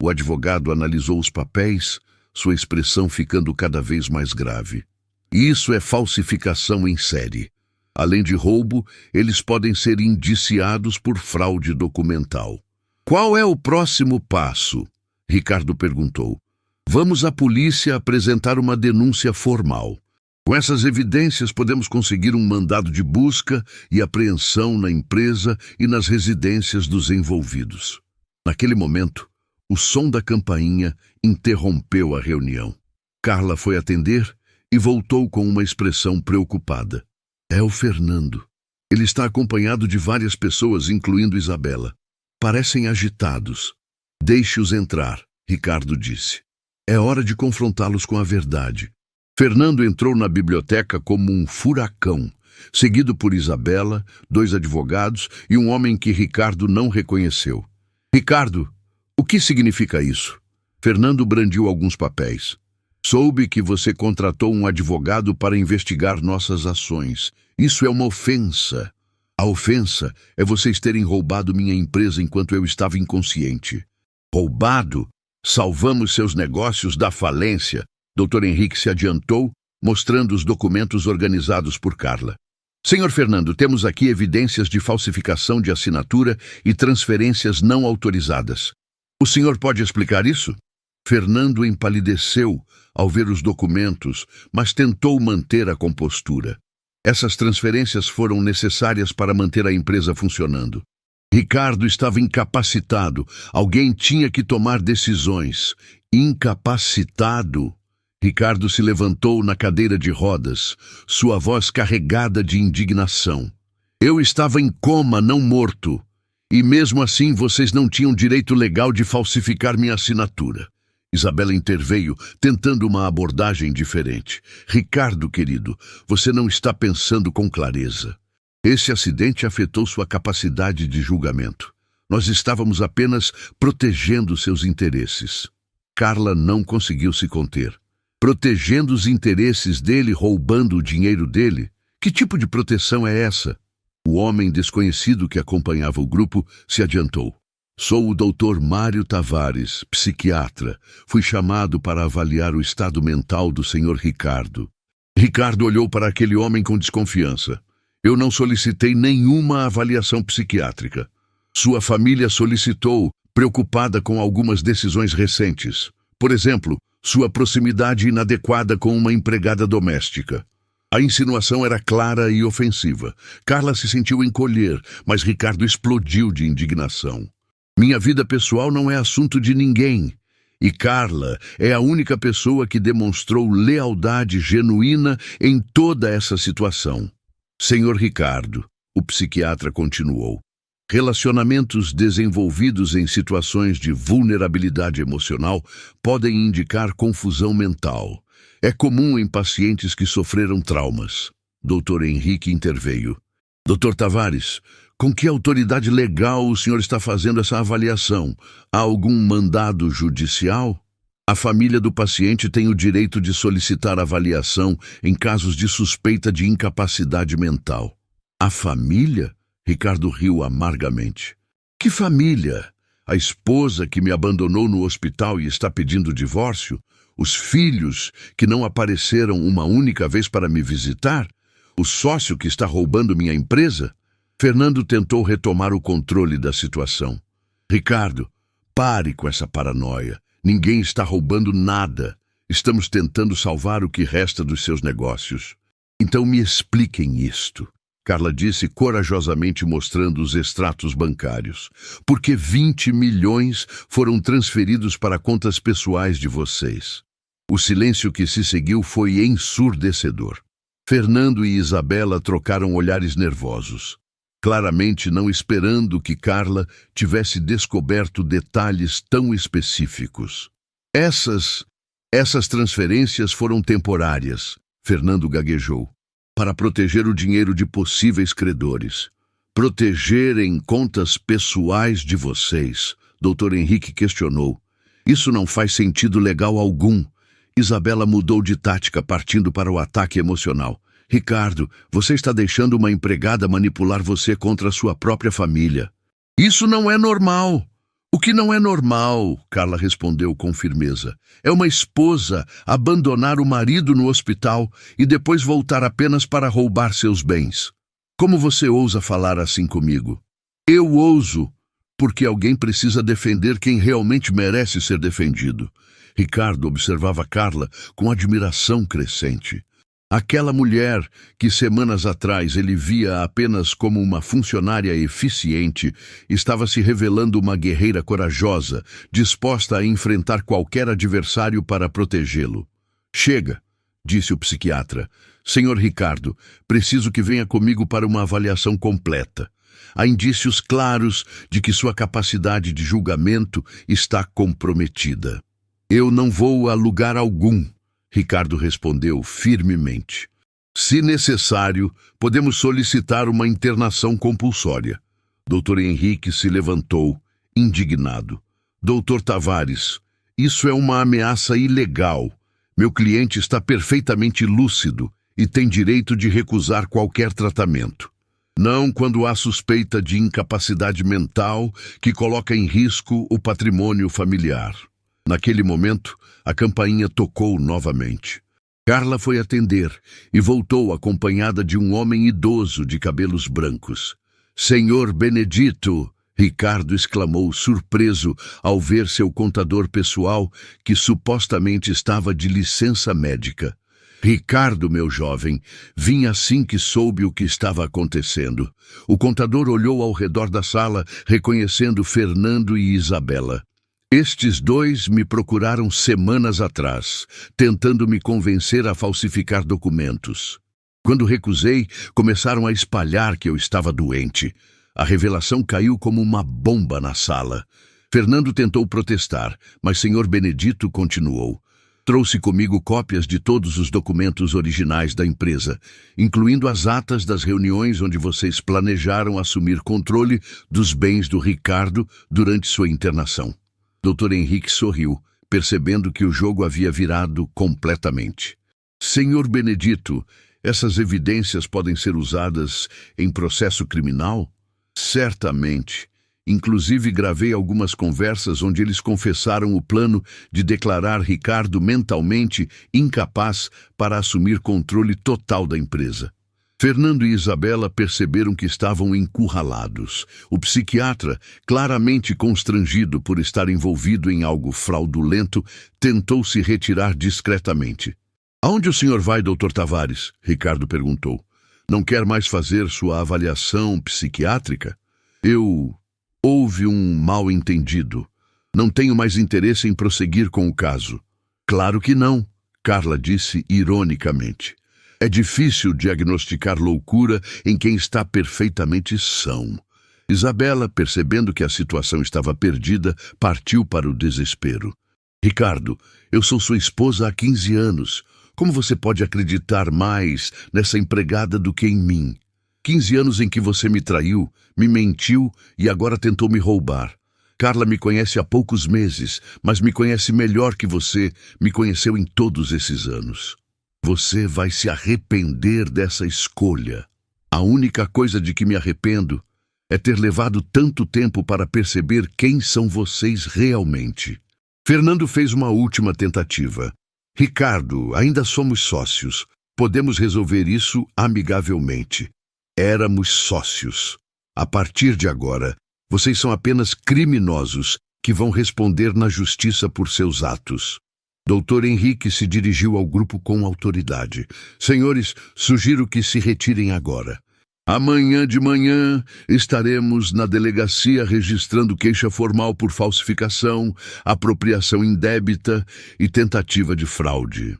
O advogado analisou os papéis, sua expressão ficando cada vez mais grave. Isso é falsificação em série. Além de roubo, eles podem ser indiciados por fraude documental. Qual é o próximo passo? Ricardo perguntou. Vamos à polícia apresentar uma denúncia formal. Com essas evidências, podemos conseguir um mandado de busca e apreensão na empresa e nas residências dos envolvidos. Naquele momento, o som da campainha interrompeu a reunião. Carla foi atender e voltou com uma expressão preocupada. É o Fernando. Ele está acompanhado de várias pessoas, incluindo Isabela. Parecem agitados. Deixe-os entrar, Ricardo disse. É hora de confrontá-los com a verdade. Fernando entrou na biblioteca como um furacão, seguido por Isabela, 2 advogados e um homem que Ricardo não reconheceu. Ricardo, o que significa isso? Fernando brandiu alguns papéis. Soube que você contratou um advogado para investigar nossas ações. Isso é uma ofensa. A ofensa é vocês terem roubado minha empresa enquanto eu estava inconsciente. Roubado? Salvamos seus negócios da falência. Dr. Henrique se adiantou, mostrando os documentos organizados por Carla. Senhor Fernando, temos aqui evidências de falsificação de assinatura e transferências não autorizadas. O senhor pode explicar isso? Fernando empalideceu ao ver os documentos, mas tentou manter a compostura. Essas transferências foram necessárias para manter a empresa funcionando. Ricardo estava incapacitado. Alguém tinha que tomar decisões. Incapacitado? Ricardo se levantou na cadeira de rodas, sua voz carregada de indignação. Eu estava em coma, não morto. E mesmo assim vocês não tinham direito legal de falsificar minha assinatura. Isabela interveio, tentando uma abordagem diferente. Ricardo, querido, você não está pensando com clareza. Esse acidente afetou sua capacidade de julgamento. Nós estávamos apenas protegendo seus interesses. Carla não conseguiu se conter. Protegendo os interesses dele, roubando o dinheiro dele? Que tipo de proteção é essa? O homem desconhecido que acompanhava o grupo se adiantou. Sou o Dr. Mário Tavares, psiquiatra. Fui chamado para avaliar o estado mental do Sr. Ricardo. Ricardo olhou para aquele homem com desconfiança. Eu não solicitei nenhuma avaliação psiquiátrica. Sua família solicitou, preocupada com algumas decisões recentes. Por exemplo, sua proximidade inadequada com uma empregada doméstica. A insinuação era clara e ofensiva. Carla se sentiu encolher, mas Ricardo explodiu de indignação. Minha vida pessoal não é assunto de ninguém. E Carla é a única pessoa que demonstrou lealdade genuína em toda essa situação. Senhor Ricardo, o psiquiatra continuou, relacionamentos desenvolvidos em situações de vulnerabilidade emocional podem indicar confusão mental. É comum em pacientes que sofreram traumas. Dr. Henrique interveio. Dr. Tavares, com que autoridade legal o senhor está fazendo essa avaliação? Há algum mandado judicial? A família do paciente tem o direito de solicitar avaliação em casos de suspeita de incapacidade mental. A família? Ricardo riu amargamente. Que família? A esposa que me abandonou no hospital e está pedindo divórcio? Os filhos que não apareceram uma única vez para me visitar? O sócio que está roubando minha empresa? Fernando tentou retomar o controle da situação. Ricardo, pare com essa paranoia. Ninguém está roubando nada. Estamos tentando salvar o que resta dos seus negócios. Então me expliquem isto. Carla disse corajosamente mostrando os extratos bancários. Porque 20 milhões foram transferidos para contas pessoais de vocês. O silêncio que se seguiu foi ensurdecedor. Fernando e Isabela trocaram olhares nervosos, claramente não esperando que Carla tivesse descoberto detalhes tão específicos. Essas transferências foram temporárias, Fernando gaguejou, para proteger o dinheiro de possíveis credores. Protegerem contas pessoais de vocês, Dr. Henrique questionou. Isso não faz sentido legal algum. Isabela mudou de tática, partindo para o ataque emocional. Ricardo, você está deixando uma empregada manipular você contra a sua própria família. Isso não é normal. O que não é normal, Carla respondeu com firmeza, é uma esposa abandonar o marido no hospital e depois voltar apenas para roubar seus bens. Como você ousa falar assim comigo? Eu ouso, porque alguém precisa defender quem realmente merece ser defendido. Ricardo observava Carla com admiração crescente. Aquela mulher que semanas atrás ele via apenas como uma funcionária eficiente estava se revelando uma guerreira corajosa, disposta a enfrentar qualquer adversário para protegê-lo. Chega, disse o psiquiatra. Senhor Ricardo, preciso que venha comigo para uma avaliação completa. Há indícios claros de que sua capacidade de julgamento está comprometida. Eu não vou a lugar algum, Ricardo respondeu firmemente. Se necessário, podemos solicitar uma internação compulsória. Dr. Henrique se levantou, indignado. Dr. Tavares, isso é uma ameaça ilegal. Meu cliente está perfeitamente lúcido e tem direito de recusar qualquer tratamento. Não quando há suspeita de incapacidade mental que coloca em risco o patrimônio familiar. Naquele momento, a campainha tocou novamente. Carla foi atender e voltou acompanhada de um homem idoso de cabelos brancos. Senhor Benedito! Ricardo exclamou surpreso ao ver seu contador pessoal que supostamente estava de licença médica. Ricardo, meu jovem, vim assim que soube o que estava acontecendo. O contador olhou ao redor da sala, reconhecendo Fernando e Isabela. Estes dois me procuraram semanas atrás, tentando me convencer a falsificar documentos. Quando recusei, começaram a espalhar que eu estava doente. A revelação caiu como uma bomba na sala. Fernando tentou protestar, mas Sr. Benedito continuou. Trouxe comigo cópias de todos os documentos originais da empresa, incluindo as atas das reuniões onde vocês planejaram assumir controle dos bens do Ricardo durante sua internação. Dr. Henrique sorriu, percebendo que o jogo havia virado completamente. Senhor Benedito, essas evidências podem ser usadas em processo criminal? Certamente. Inclusive gravei algumas conversas onde eles confessaram o plano de declarar Ricardo mentalmente incapaz para assumir controle total da empresa. Fernando e Isabela perceberam que estavam encurralados. O psiquiatra, claramente constrangido por estar envolvido em algo fraudulento, tentou se retirar discretamente. Aonde o senhor vai, Dr. Tavares? Ricardo perguntou. Não quer mais fazer sua avaliação psiquiátrica? Houve um mal-entendido. Não tenho mais interesse em prosseguir com o caso. Claro que não, Carla disse ironicamente. É difícil diagnosticar loucura em quem está perfeitamente são. Isabela, percebendo que a situação estava perdida, partiu para o desespero. Ricardo, eu sou sua esposa há 15 anos. Como você pode acreditar mais nessa empregada do que em mim? 15 anos em que você me traiu, me mentiu e agora tentou me roubar. Carla me conhece há poucos meses, mas me conhece melhor que você me conheceu em todos esses anos. Você vai se arrepender dessa escolha. A única coisa de que me arrependo é ter levado tanto tempo para perceber quem são vocês realmente. Fernando fez uma última tentativa. Ricardo, ainda somos sócios. Podemos resolver isso amigavelmente. Éramos sócios. A partir de agora, vocês são apenas criminosos que vão responder na justiça por seus atos. Doutor Henrique se dirigiu ao grupo com autoridade. Senhores, sugiro que se retirem agora. Amanhã de manhã estaremos na delegacia registrando queixa formal por falsificação, apropriação indébita e tentativa de fraude.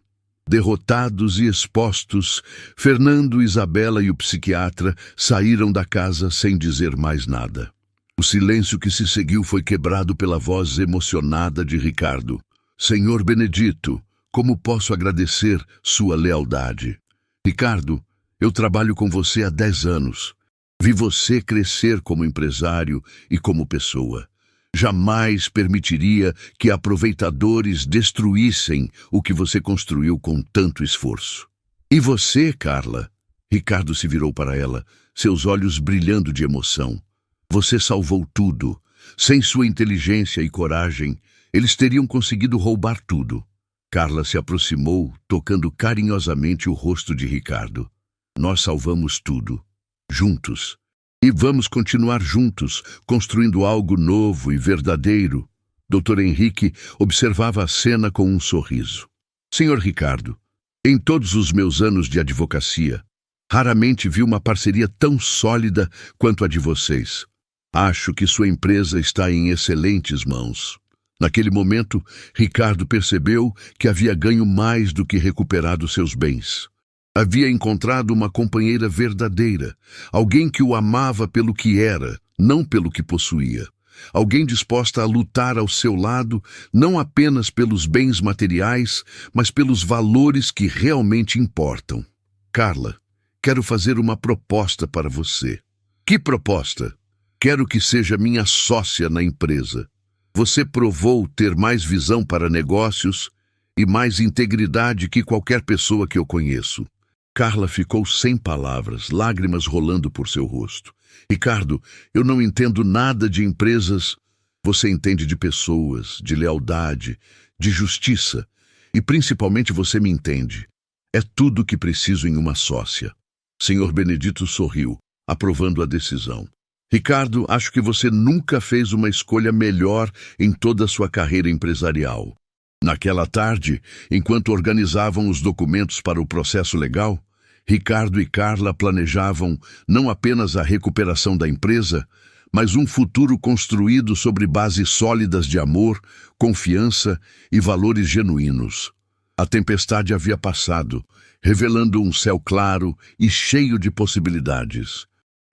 Derrotados e expostos, Fernando, Isabela e o psiquiatra saíram da casa sem dizer mais nada. O silêncio que se seguiu foi quebrado pela voz emocionada de Ricardo. Senhor Benedito, como posso agradecer sua lealdade? Ricardo, eu trabalho com você há 10 anos. Vi você crescer como empresário e como pessoa. Jamais permitiria que aproveitadores destruíssem o que você construiu com tanto esforço. E você, Carla? Ricardo se virou para ela, seus olhos brilhando de emoção. Você salvou tudo. Sem sua inteligência e coragem, eles teriam conseguido roubar tudo. Carla se aproximou, tocando carinhosamente o rosto de Ricardo. Nós salvamos tudo. Juntos. E vamos continuar juntos, construindo algo novo e verdadeiro. Dr. Henrique observava a cena com um sorriso. Senhor Ricardo, em todos os meus anos de advocacia, raramente vi uma parceria tão sólida quanto a de vocês. Acho que sua empresa está em excelentes mãos. Naquele momento, Ricardo percebeu que havia ganho mais do que recuperado seus bens. Havia encontrado uma companheira verdadeira, alguém que o amava pelo que era, não pelo que possuía. Alguém disposta a lutar ao seu lado, não apenas pelos bens materiais, mas pelos valores que realmente importam. Carla, quero fazer uma proposta para você. Que proposta? Quero que seja minha sócia na empresa. Você provou ter mais visão para negócios e mais integridade que qualquer pessoa que eu conheço. Carla ficou sem palavras, lágrimas rolando por seu rosto. Ricardo, eu não entendo nada de empresas. Você entende de pessoas, de lealdade, de justiça. E principalmente você me entende. É tudo o que preciso em uma sócia. Senhor Benedito sorriu, aprovando a decisão. Ricardo, acho que você nunca fez uma escolha melhor em toda a sua carreira empresarial. Naquela tarde, enquanto organizavam os documentos para o processo legal, Ricardo e Carla planejavam não apenas a recuperação da empresa, mas um futuro construído sobre bases sólidas de amor, confiança e valores genuínos. A tempestade havia passado, revelando um céu claro e cheio de possibilidades.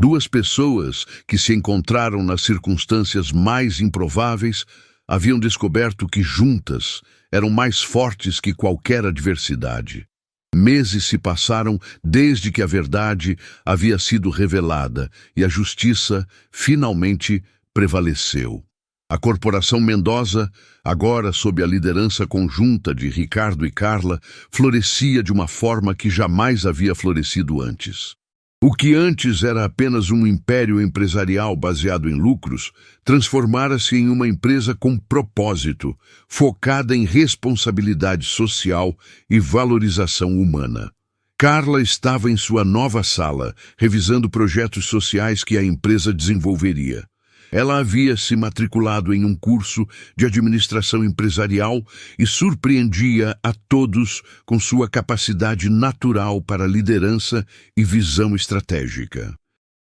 Duas pessoas que se encontraram nas circunstâncias mais improváveis haviam descoberto que juntas eram mais fortes que qualquer adversidade. Meses se passaram desde que a verdade havia sido revelada e a justiça finalmente prevaleceu. A Corporação Mendoza, agora sob a liderança conjunta de Ricardo e Carla, florescia de uma forma que jamais havia florescido antes. O que antes era apenas um império empresarial baseado em lucros, transformara-se em uma empresa com propósito, focada em responsabilidade social e valorização humana. Carla estava em sua nova sala, revisando projetos sociais que a empresa desenvolveria. Ela havia se matriculado em um curso de administração empresarial e surpreendia a todos com sua capacidade natural para liderança e visão estratégica.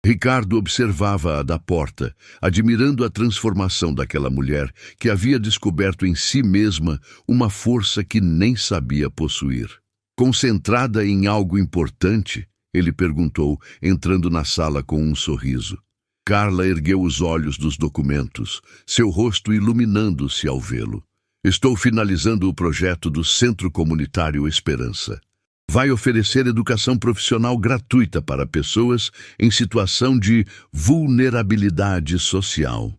Ricardo observava-a da porta, admirando a transformação daquela mulher que havia descoberto em si mesma uma força que nem sabia possuir. Concentrada em algo importante, ele perguntou, entrando na sala com um sorriso. Carla ergueu os olhos dos documentos, seu rosto iluminando-se ao vê-lo. Estou finalizando o projeto do Centro Comunitário Esperança. Vai oferecer educação profissional gratuita para pessoas em situação de vulnerabilidade social.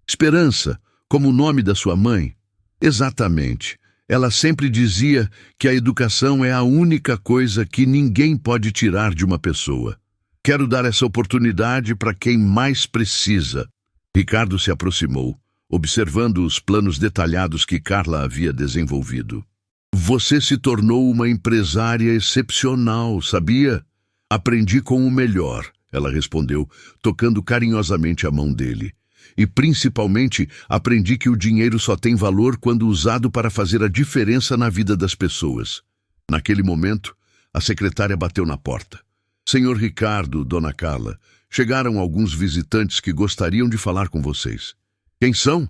Esperança, como o nome da sua mãe? Exatamente. Ela sempre dizia que a educação é a única coisa que ninguém pode tirar de uma pessoa. Quero dar essa oportunidade para quem mais precisa. Ricardo se aproximou, observando os planos detalhados que Carla havia desenvolvido. Você se tornou uma empresária excepcional, sabia? Aprendi com o melhor, ela respondeu, tocando carinhosamente a mão dele. E principalmente aprendi que o dinheiro só tem valor quando usado para fazer a diferença na vida das pessoas. Naquele momento, a secretária bateu na porta. Senhor Ricardo, Dona Carla, chegaram alguns visitantes que gostariam de falar com vocês. Quem são?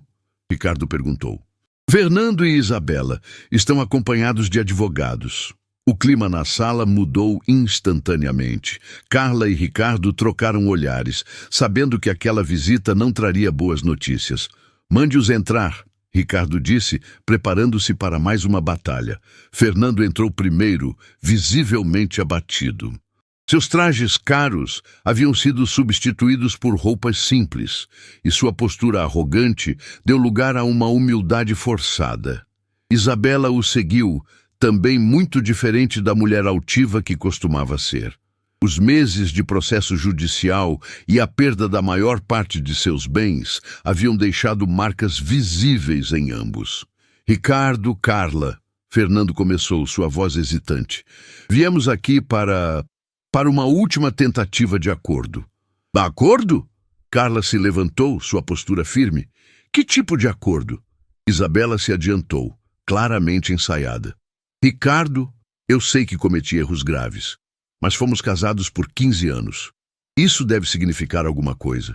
Ricardo perguntou. Fernando e Isabela estão acompanhados de advogados. O clima na sala mudou instantaneamente. Carla e Ricardo trocaram olhares, sabendo que aquela visita não traria boas notícias. Mande-os entrar, Ricardo disse, preparando-se para mais uma batalha. Fernando entrou primeiro, visivelmente abatido. Seus trajes caros haviam sido substituídos por roupas simples, e sua postura arrogante deu lugar a uma humildade forçada. Isabela o seguiu, também muito diferente da mulher altiva que costumava ser. Os meses de processo judicial e a perda da maior parte de seus bens haviam deixado marcas visíveis em ambos. Ricardo, Carla, Fernando começou, sua voz hesitante. Viemos aqui para uma última tentativa de acordo. Acordo? Carla se levantou, sua postura firme. Que tipo de acordo? Isabela se adiantou, claramente ensaiada. Ricardo, eu sei que cometi erros graves, mas fomos casados por 15 anos. Isso deve significar alguma coisa.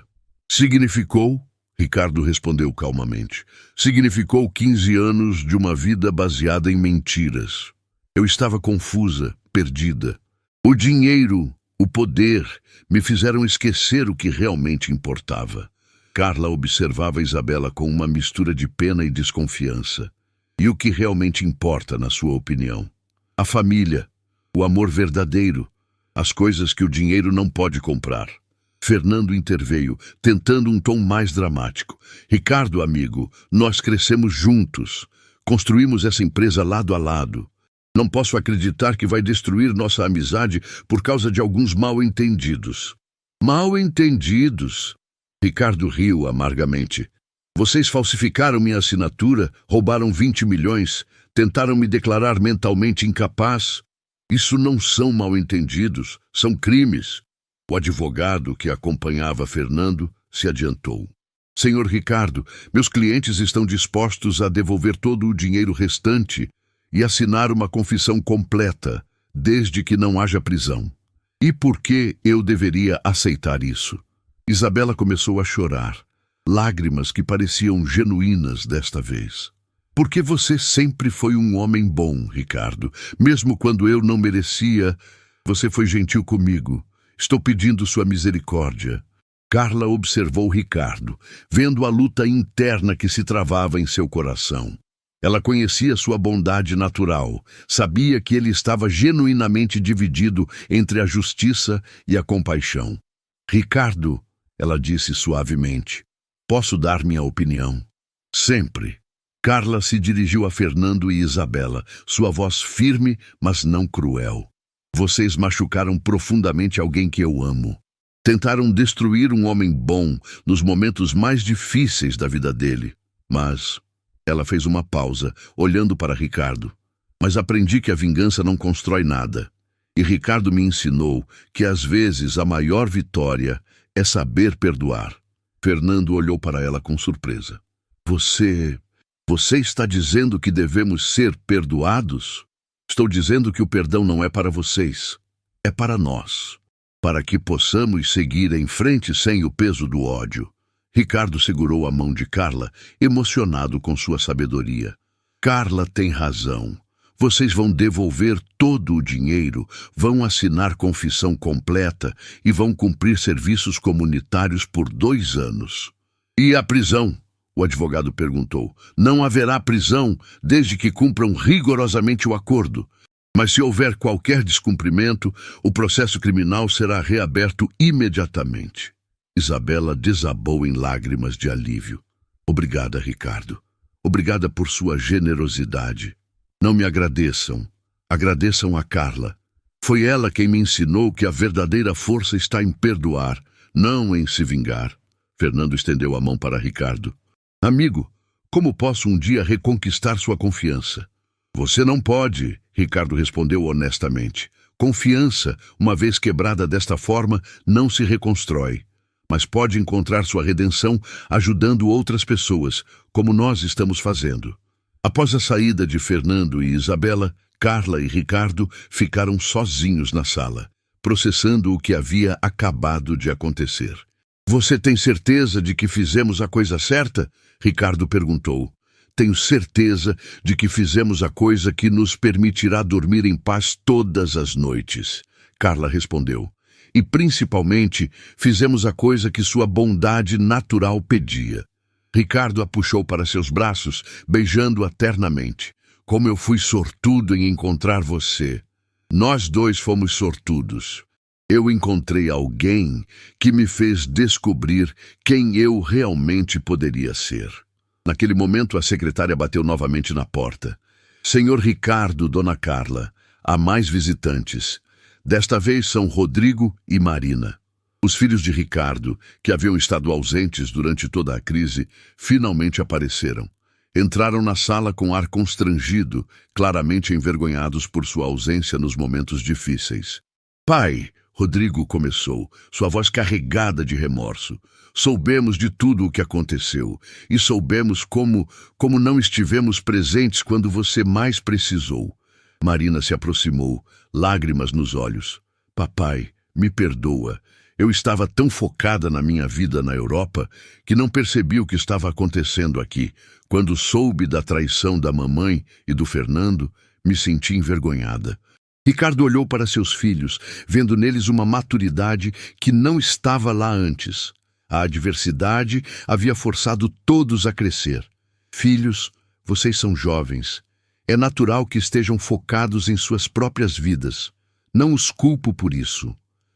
Significou, Ricardo respondeu calmamente, significou 15 anos de uma vida baseada em mentiras. Eu estava confusa, perdida. O dinheiro, o poder, me fizeram esquecer o que realmente importava. Carla observava Isabela com uma mistura de pena e desconfiança. E o que realmente importa, na sua opinião? A família, o amor verdadeiro, as coisas que o dinheiro não pode comprar. Fernando interveio, tentando um tom mais dramático. Ricardo, amigo, nós crescemos juntos. Construímos essa empresa lado a lado. Não posso acreditar que vai destruir nossa amizade por causa de alguns mal-entendidos. Mal-entendidos? Ricardo riu amargamente. Vocês falsificaram minha assinatura, roubaram 20 milhões, tentaram me declarar mentalmente incapaz. Isso não são mal-entendidos, são crimes. O advogado que acompanhava Fernando se adiantou. Senhor Ricardo, meus clientes estão dispostos a devolver todo o dinheiro restante e assinar uma confissão completa, desde que não haja prisão. E por que eu deveria aceitar isso? Isabela começou a chorar, lágrimas que pareciam genuínas desta vez. Porque você sempre foi um homem bom, Ricardo. Mesmo quando eu não merecia, você foi gentil comigo. Estou pedindo sua misericórdia. Carla observou Ricardo, vendo a luta interna que se travava em seu coração. Ela conhecia sua bondade natural, sabia que ele estava genuinamente dividido entre a justiça e a compaixão. Ricardo, ela disse suavemente, posso dar minha opinião? Sempre. Carla se dirigiu a Fernando e Isabela, sua voz firme, mas não cruel. Vocês machucaram profundamente alguém que eu amo. Tentaram destruir um homem bom nos momentos mais difíceis da vida dele, mas... Ela fez uma pausa, olhando para Ricardo. Mas aprendi que a vingança não constrói nada. E Ricardo me ensinou que às vezes a maior vitória é saber perdoar. Fernando olhou para ela com surpresa. Você está dizendo que devemos ser perdoados? Estou dizendo que o perdão não é para vocês, é para nós. para que possamos seguir em frente sem o peso do ódio. Ricardo segurou a mão de Carla, emocionado com sua sabedoria. Carla tem razão. Vocês vão devolver todo o dinheiro, vão assinar confissão completa e vão cumprir serviços comunitários por 2 anos. E a prisão? O advogado perguntou. Não haverá prisão desde que cumpram rigorosamente o acordo. Mas se houver qualquer descumprimento, o processo criminal será reaberto imediatamente. Isabela desabou em lágrimas de alívio. Obrigada, Ricardo. Obrigada por sua generosidade. Não me agradeçam. Agradeçam a Carla. Foi ela quem me ensinou que a verdadeira força está em perdoar, não em se vingar. Fernando estendeu a mão para Ricardo. Amigo, como posso um dia reconquistar sua confiança? Você não pode, Ricardo respondeu honestamente. Confiança, uma vez quebrada desta forma, não se reconstrói. Mas pode encontrar sua redenção ajudando outras pessoas, como nós estamos fazendo. Após a saída de Fernando e Isabela, Carla e Ricardo ficaram sozinhos na sala, processando o que havia acabado de acontecer. Você tem certeza de que fizemos a coisa certa? Ricardo perguntou. Tenho certeza de que fizemos a coisa que nos permitirá dormir em paz todas as noites, Carla respondeu. E principalmente fizemos a coisa que sua bondade natural pedia. Ricardo a puxou para seus braços, beijando-a ternamente. Como eu fui sortudo em encontrar você. Nós dois fomos sortudos. Eu encontrei alguém que me fez descobrir quem eu realmente poderia ser. Naquele momento, a secretária bateu novamente na porta. Senhor Ricardo, Dona Carla, há mais visitantes. Desta vez são Rodrigo e Marina. Os filhos de Ricardo, que haviam estado ausentes durante toda a crise, finalmente apareceram. Entraram na sala com ar constrangido, claramente envergonhados por sua ausência nos momentos difíceis. Pai, Rodrigo começou, sua voz carregada de remorso. Soubemos de tudo o que aconteceu e soubemos como não estivemos presentes quando você mais precisou. Marina se aproximou, lágrimas nos olhos. Papai, me perdoa. Eu estava tão focada na minha vida na Europa que não percebi o que estava acontecendo aqui. Quando soube da traição da mamãe e do Fernando, me senti envergonhada. Ricardo olhou para seus filhos, vendo neles uma maturidade que não estava lá antes. A adversidade havia forçado todos a crescer. Filhos, vocês são jovens. É natural que estejam focados em suas próprias vidas. Não os culpo por isso.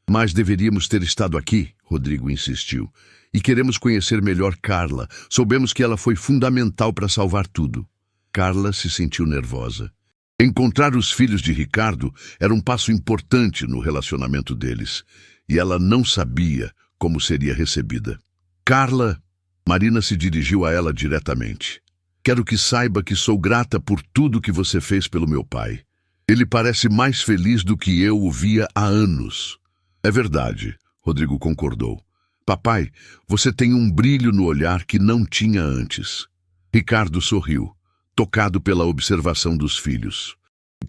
Mas deveríamos ter estado aqui, Rodrigo insistiu. E queremos conhecer melhor Carla. Soubemos que ela foi fundamental para salvar tudo. Carla se sentiu nervosa. Encontrar os filhos de Ricardo era um passo importante no relacionamento deles, e ela não sabia como seria recebida. Carla, Marina se dirigiu a ela diretamente. Quero que saiba que sou grata por tudo que você fez pelo meu pai. Ele parece mais feliz do que eu o via há anos. É verdade, Rodrigo concordou. Papai, você tem um brilho no olhar que não tinha antes. Ricardo sorriu, tocado pela observação dos filhos.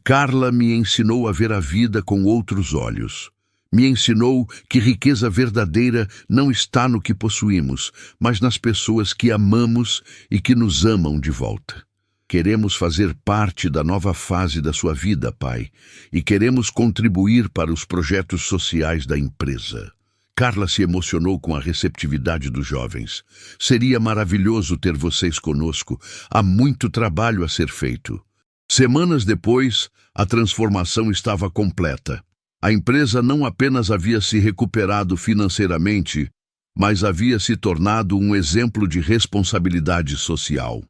Carla me ensinou a ver a vida com outros olhos. Me ensinou que riqueza verdadeira não está no que possuímos, mas nas pessoas que amamos e que nos amam de volta. Queremos fazer parte da nova fase da sua vida, pai, e queremos contribuir para os projetos sociais da empresa. Carla se emocionou com a receptividade dos jovens. Seria maravilhoso ter vocês conosco. Há muito trabalho a ser feito. Semanas depois, a transformação estava completa. A empresa não apenas havia se recuperado financeiramente, mas havia se tornado um exemplo de responsabilidade social.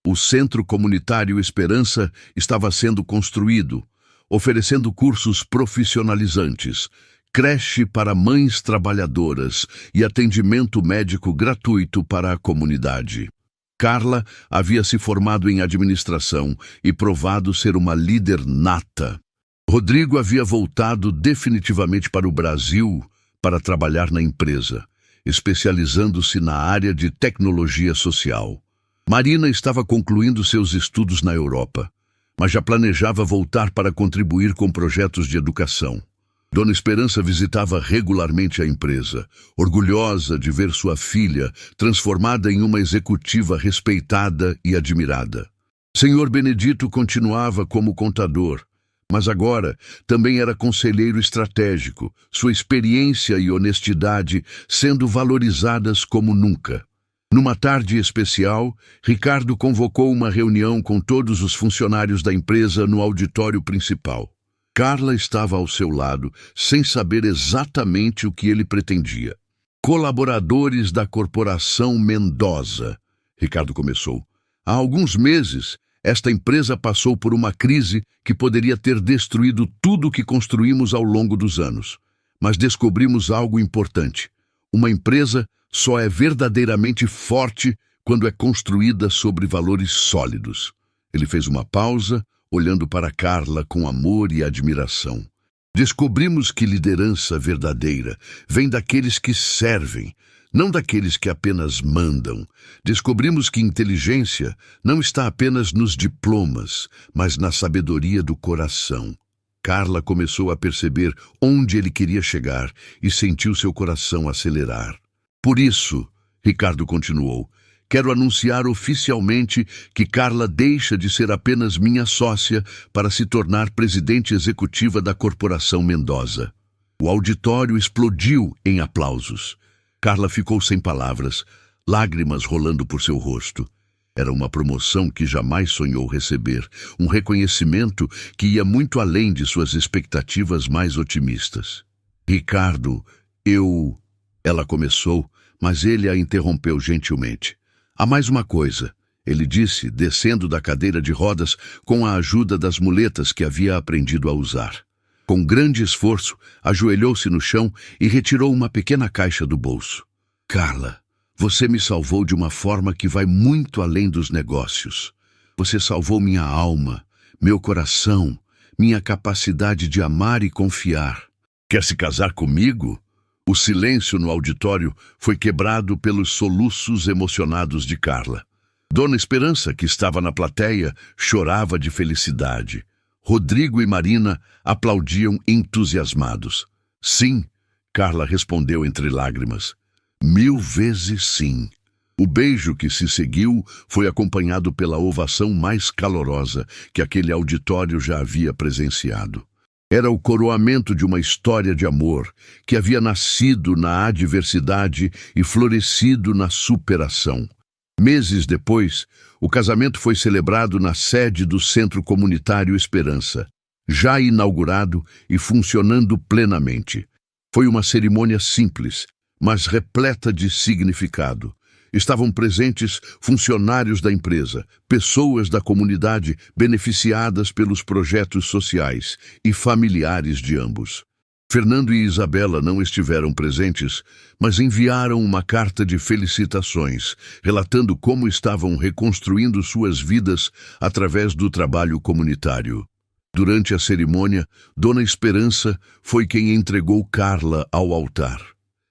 O Centro Comunitário Esperança estava sendo construído, oferecendo cursos profissionalizantes, creche para mães trabalhadoras e atendimento médico gratuito para a comunidade. Carla havia se formado em administração e provado ser uma líder nata. Rodrigo havia voltado definitivamente para o Brasil para trabalhar na empresa, especializando-se na área de tecnologia social. Marina estava concluindo seus estudos na Europa, mas já planejava voltar para contribuir com projetos de educação. Dona Esperança visitava regularmente a empresa, orgulhosa de ver sua filha transformada em uma executiva respeitada e admirada. Senhor Benedito continuava como contador, mas agora também era conselheiro estratégico, sua experiência e honestidade sendo valorizadas como nunca. Numa tarde especial, Ricardo convocou uma reunião com todos os funcionários da empresa no auditório principal. Carla estava ao seu lado, sem saber exatamente o que ele pretendia. Colaboradores da Corporação Mendoza, Ricardo começou. Há alguns meses, esta empresa passou por uma crise que poderia ter destruído tudo o que construímos ao longo dos anos. Mas descobrimos algo importante. Uma empresa só é verdadeiramente forte quando é construída sobre valores sólidos. Ele fez uma pausa, olhando para Carla com amor e admiração. Descobrimos que liderança verdadeira vem daqueles que servem, não daqueles que apenas mandam. Descobrimos que inteligência não está apenas nos diplomas, mas na sabedoria do coração. Carla começou a perceber onde ele queria chegar e sentiu seu coração acelerar. Por isso, Ricardo continuou, quero anunciar oficialmente que Carla deixa de ser apenas minha sócia para se tornar presidente executiva da Corporação Mendoza. O auditório explodiu em aplausos. Carla ficou sem palavras, lágrimas rolando por seu rosto. Era uma promoção que jamais sonhou receber, um reconhecimento que ia muito além de suas expectativas mais otimistas. Ricardo, Ela começou, mas ele a interrompeu gentilmente. Há mais uma coisa, ele disse, descendo da cadeira de rodas com a ajuda das muletas que havia aprendido a usar. Com grande esforço, ajoelhou-se no chão e retirou uma pequena caixa do bolso. Carla, você me salvou de uma forma que vai muito além dos negócios. Você salvou minha alma, meu coração, minha capacidade de amar e confiar. Quer se casar comigo? O silêncio no auditório foi quebrado pelos soluços emocionados de Carla. Dona Esperança, que estava na plateia, chorava de felicidade. Rodrigo e Marina aplaudiam entusiasmados. Sim, Carla respondeu entre lágrimas. 1000 vezes sim. O beijo que se seguiu foi acompanhado pela ovação mais calorosa que aquele auditório já havia presenciado. Era o coroamento de uma história de amor que havia nascido na adversidade e florescido na superação. Meses depois, o casamento foi celebrado na sede do Centro Comunitário Esperança, já inaugurado e funcionando plenamente. Foi uma cerimônia simples, mas repleta de significado. Estavam presentes funcionários da empresa, pessoas da comunidade beneficiadas pelos projetos sociais e familiares de ambos. Fernando e Isabela não estiveram presentes, mas enviaram uma carta de felicitações, relatando como estavam reconstruindo suas vidas através do trabalho comunitário. Durante a cerimônia, Dona Esperança foi quem entregou Carla ao altar.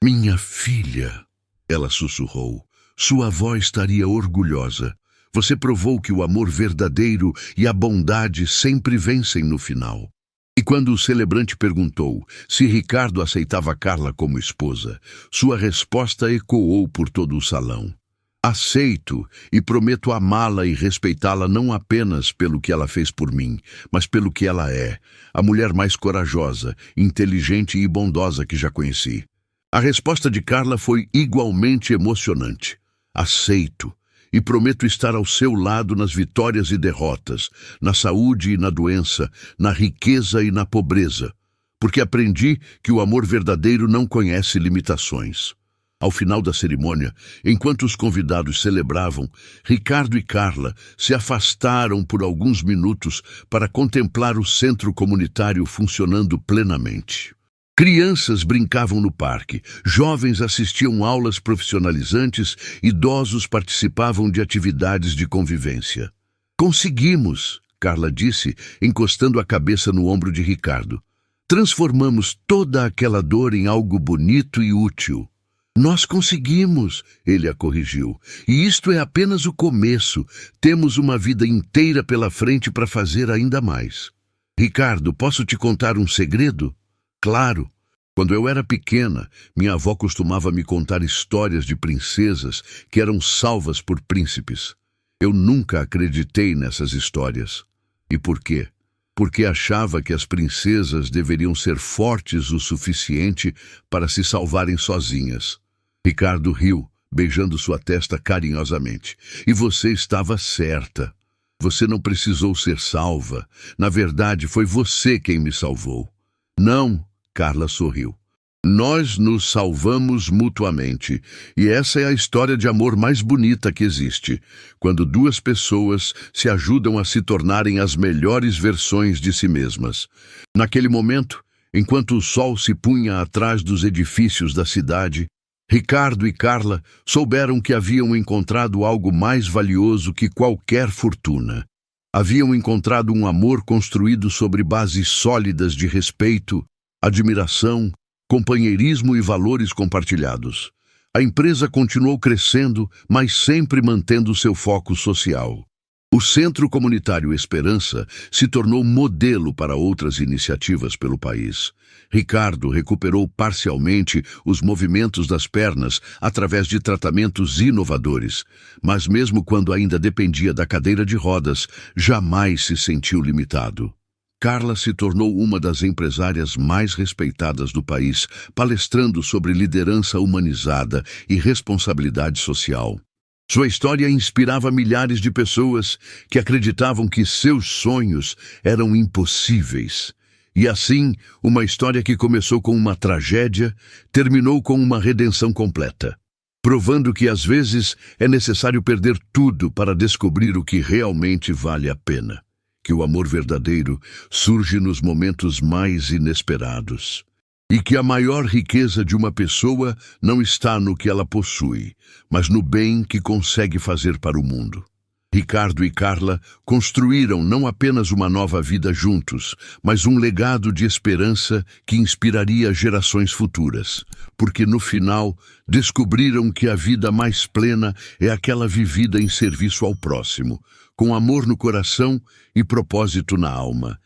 Minha filha, ela sussurrou. Sua avó estaria orgulhosa. Você provou que o amor verdadeiro e a bondade sempre vencem no final. E quando o celebrante perguntou se Ricardo aceitava Carla como esposa, sua resposta ecoou por todo o salão. Aceito e prometo amá-la e respeitá-la não apenas pelo que ela fez por mim, mas pelo que ela é, a mulher mais corajosa, inteligente e bondosa que já conheci. A resposta de Carla foi igualmente emocionante. Aceito e prometo estar ao seu lado nas vitórias e derrotas, na saúde e na doença, na riqueza e na pobreza, porque aprendi que o amor verdadeiro não conhece limitações. Ao final da cerimônia, enquanto os convidados celebravam, Ricardo e Carla se afastaram por alguns minutos para contemplar o centro comunitário funcionando plenamente. Crianças brincavam no parque, jovens assistiam aulas profissionalizantes, idosos participavam de atividades de convivência. Conseguimos, Carla disse, encostando a cabeça no ombro de Ricardo. Transformamos toda aquela dor em algo bonito e útil. Nós conseguimos, ele a corrigiu, e isto é apenas o começo. Temos uma vida inteira pela frente para fazer ainda mais. Ricardo, posso te contar um segredo? Claro, quando eu era pequena, minha avó costumava me contar histórias de princesas que eram salvas por príncipes. Eu nunca acreditei nessas histórias. E por quê? Porque achava que as princesas deveriam ser fortes o suficiente para se salvarem sozinhas. Ricardo riu, beijando sua testa carinhosamente. E você estava certa. Você não precisou ser salva. Na verdade, foi você quem me salvou. Não, Carla sorriu. Nós nos salvamos mutuamente, e essa é a história de amor mais bonita que existe, quando duas pessoas se ajudam a se tornarem as melhores versões de si mesmas. Naquele momento, enquanto o sol se punha atrás dos edifícios da cidade, Ricardo e Carla souberam que haviam encontrado algo mais valioso que qualquer fortuna. Haviam encontrado um amor construído sobre bases sólidas de respeito, admiração, companheirismo e valores compartilhados. A empresa continuou crescendo, mas sempre mantendo seu foco social. O Centro Comunitário Esperança se tornou modelo para outras iniciativas pelo país. Ricardo recuperou parcialmente os movimentos das pernas através de tratamentos inovadores, mas mesmo quando ainda dependia da cadeira de rodas, jamais se sentiu limitado. Carla se tornou uma das empresárias mais respeitadas do país, palestrando sobre liderança humanizada e responsabilidade social. Sua história inspirava milhares de pessoas que acreditavam que seus sonhos eram impossíveis. E assim, uma história que começou com uma tragédia, terminou com uma redenção completa, provando que às vezes é necessário perder tudo para descobrir o que realmente vale a pena. Que o amor verdadeiro surge nos momentos mais inesperados. E que a maior riqueza de uma pessoa não está no que ela possui, mas no bem que consegue fazer para o mundo. Ricardo e Carla construíram não apenas uma nova vida juntos, mas um legado de esperança que inspiraria gerações futuras, porque no final descobriram que a vida mais plena é aquela vivida em serviço ao próximo, com amor no coração e propósito na alma.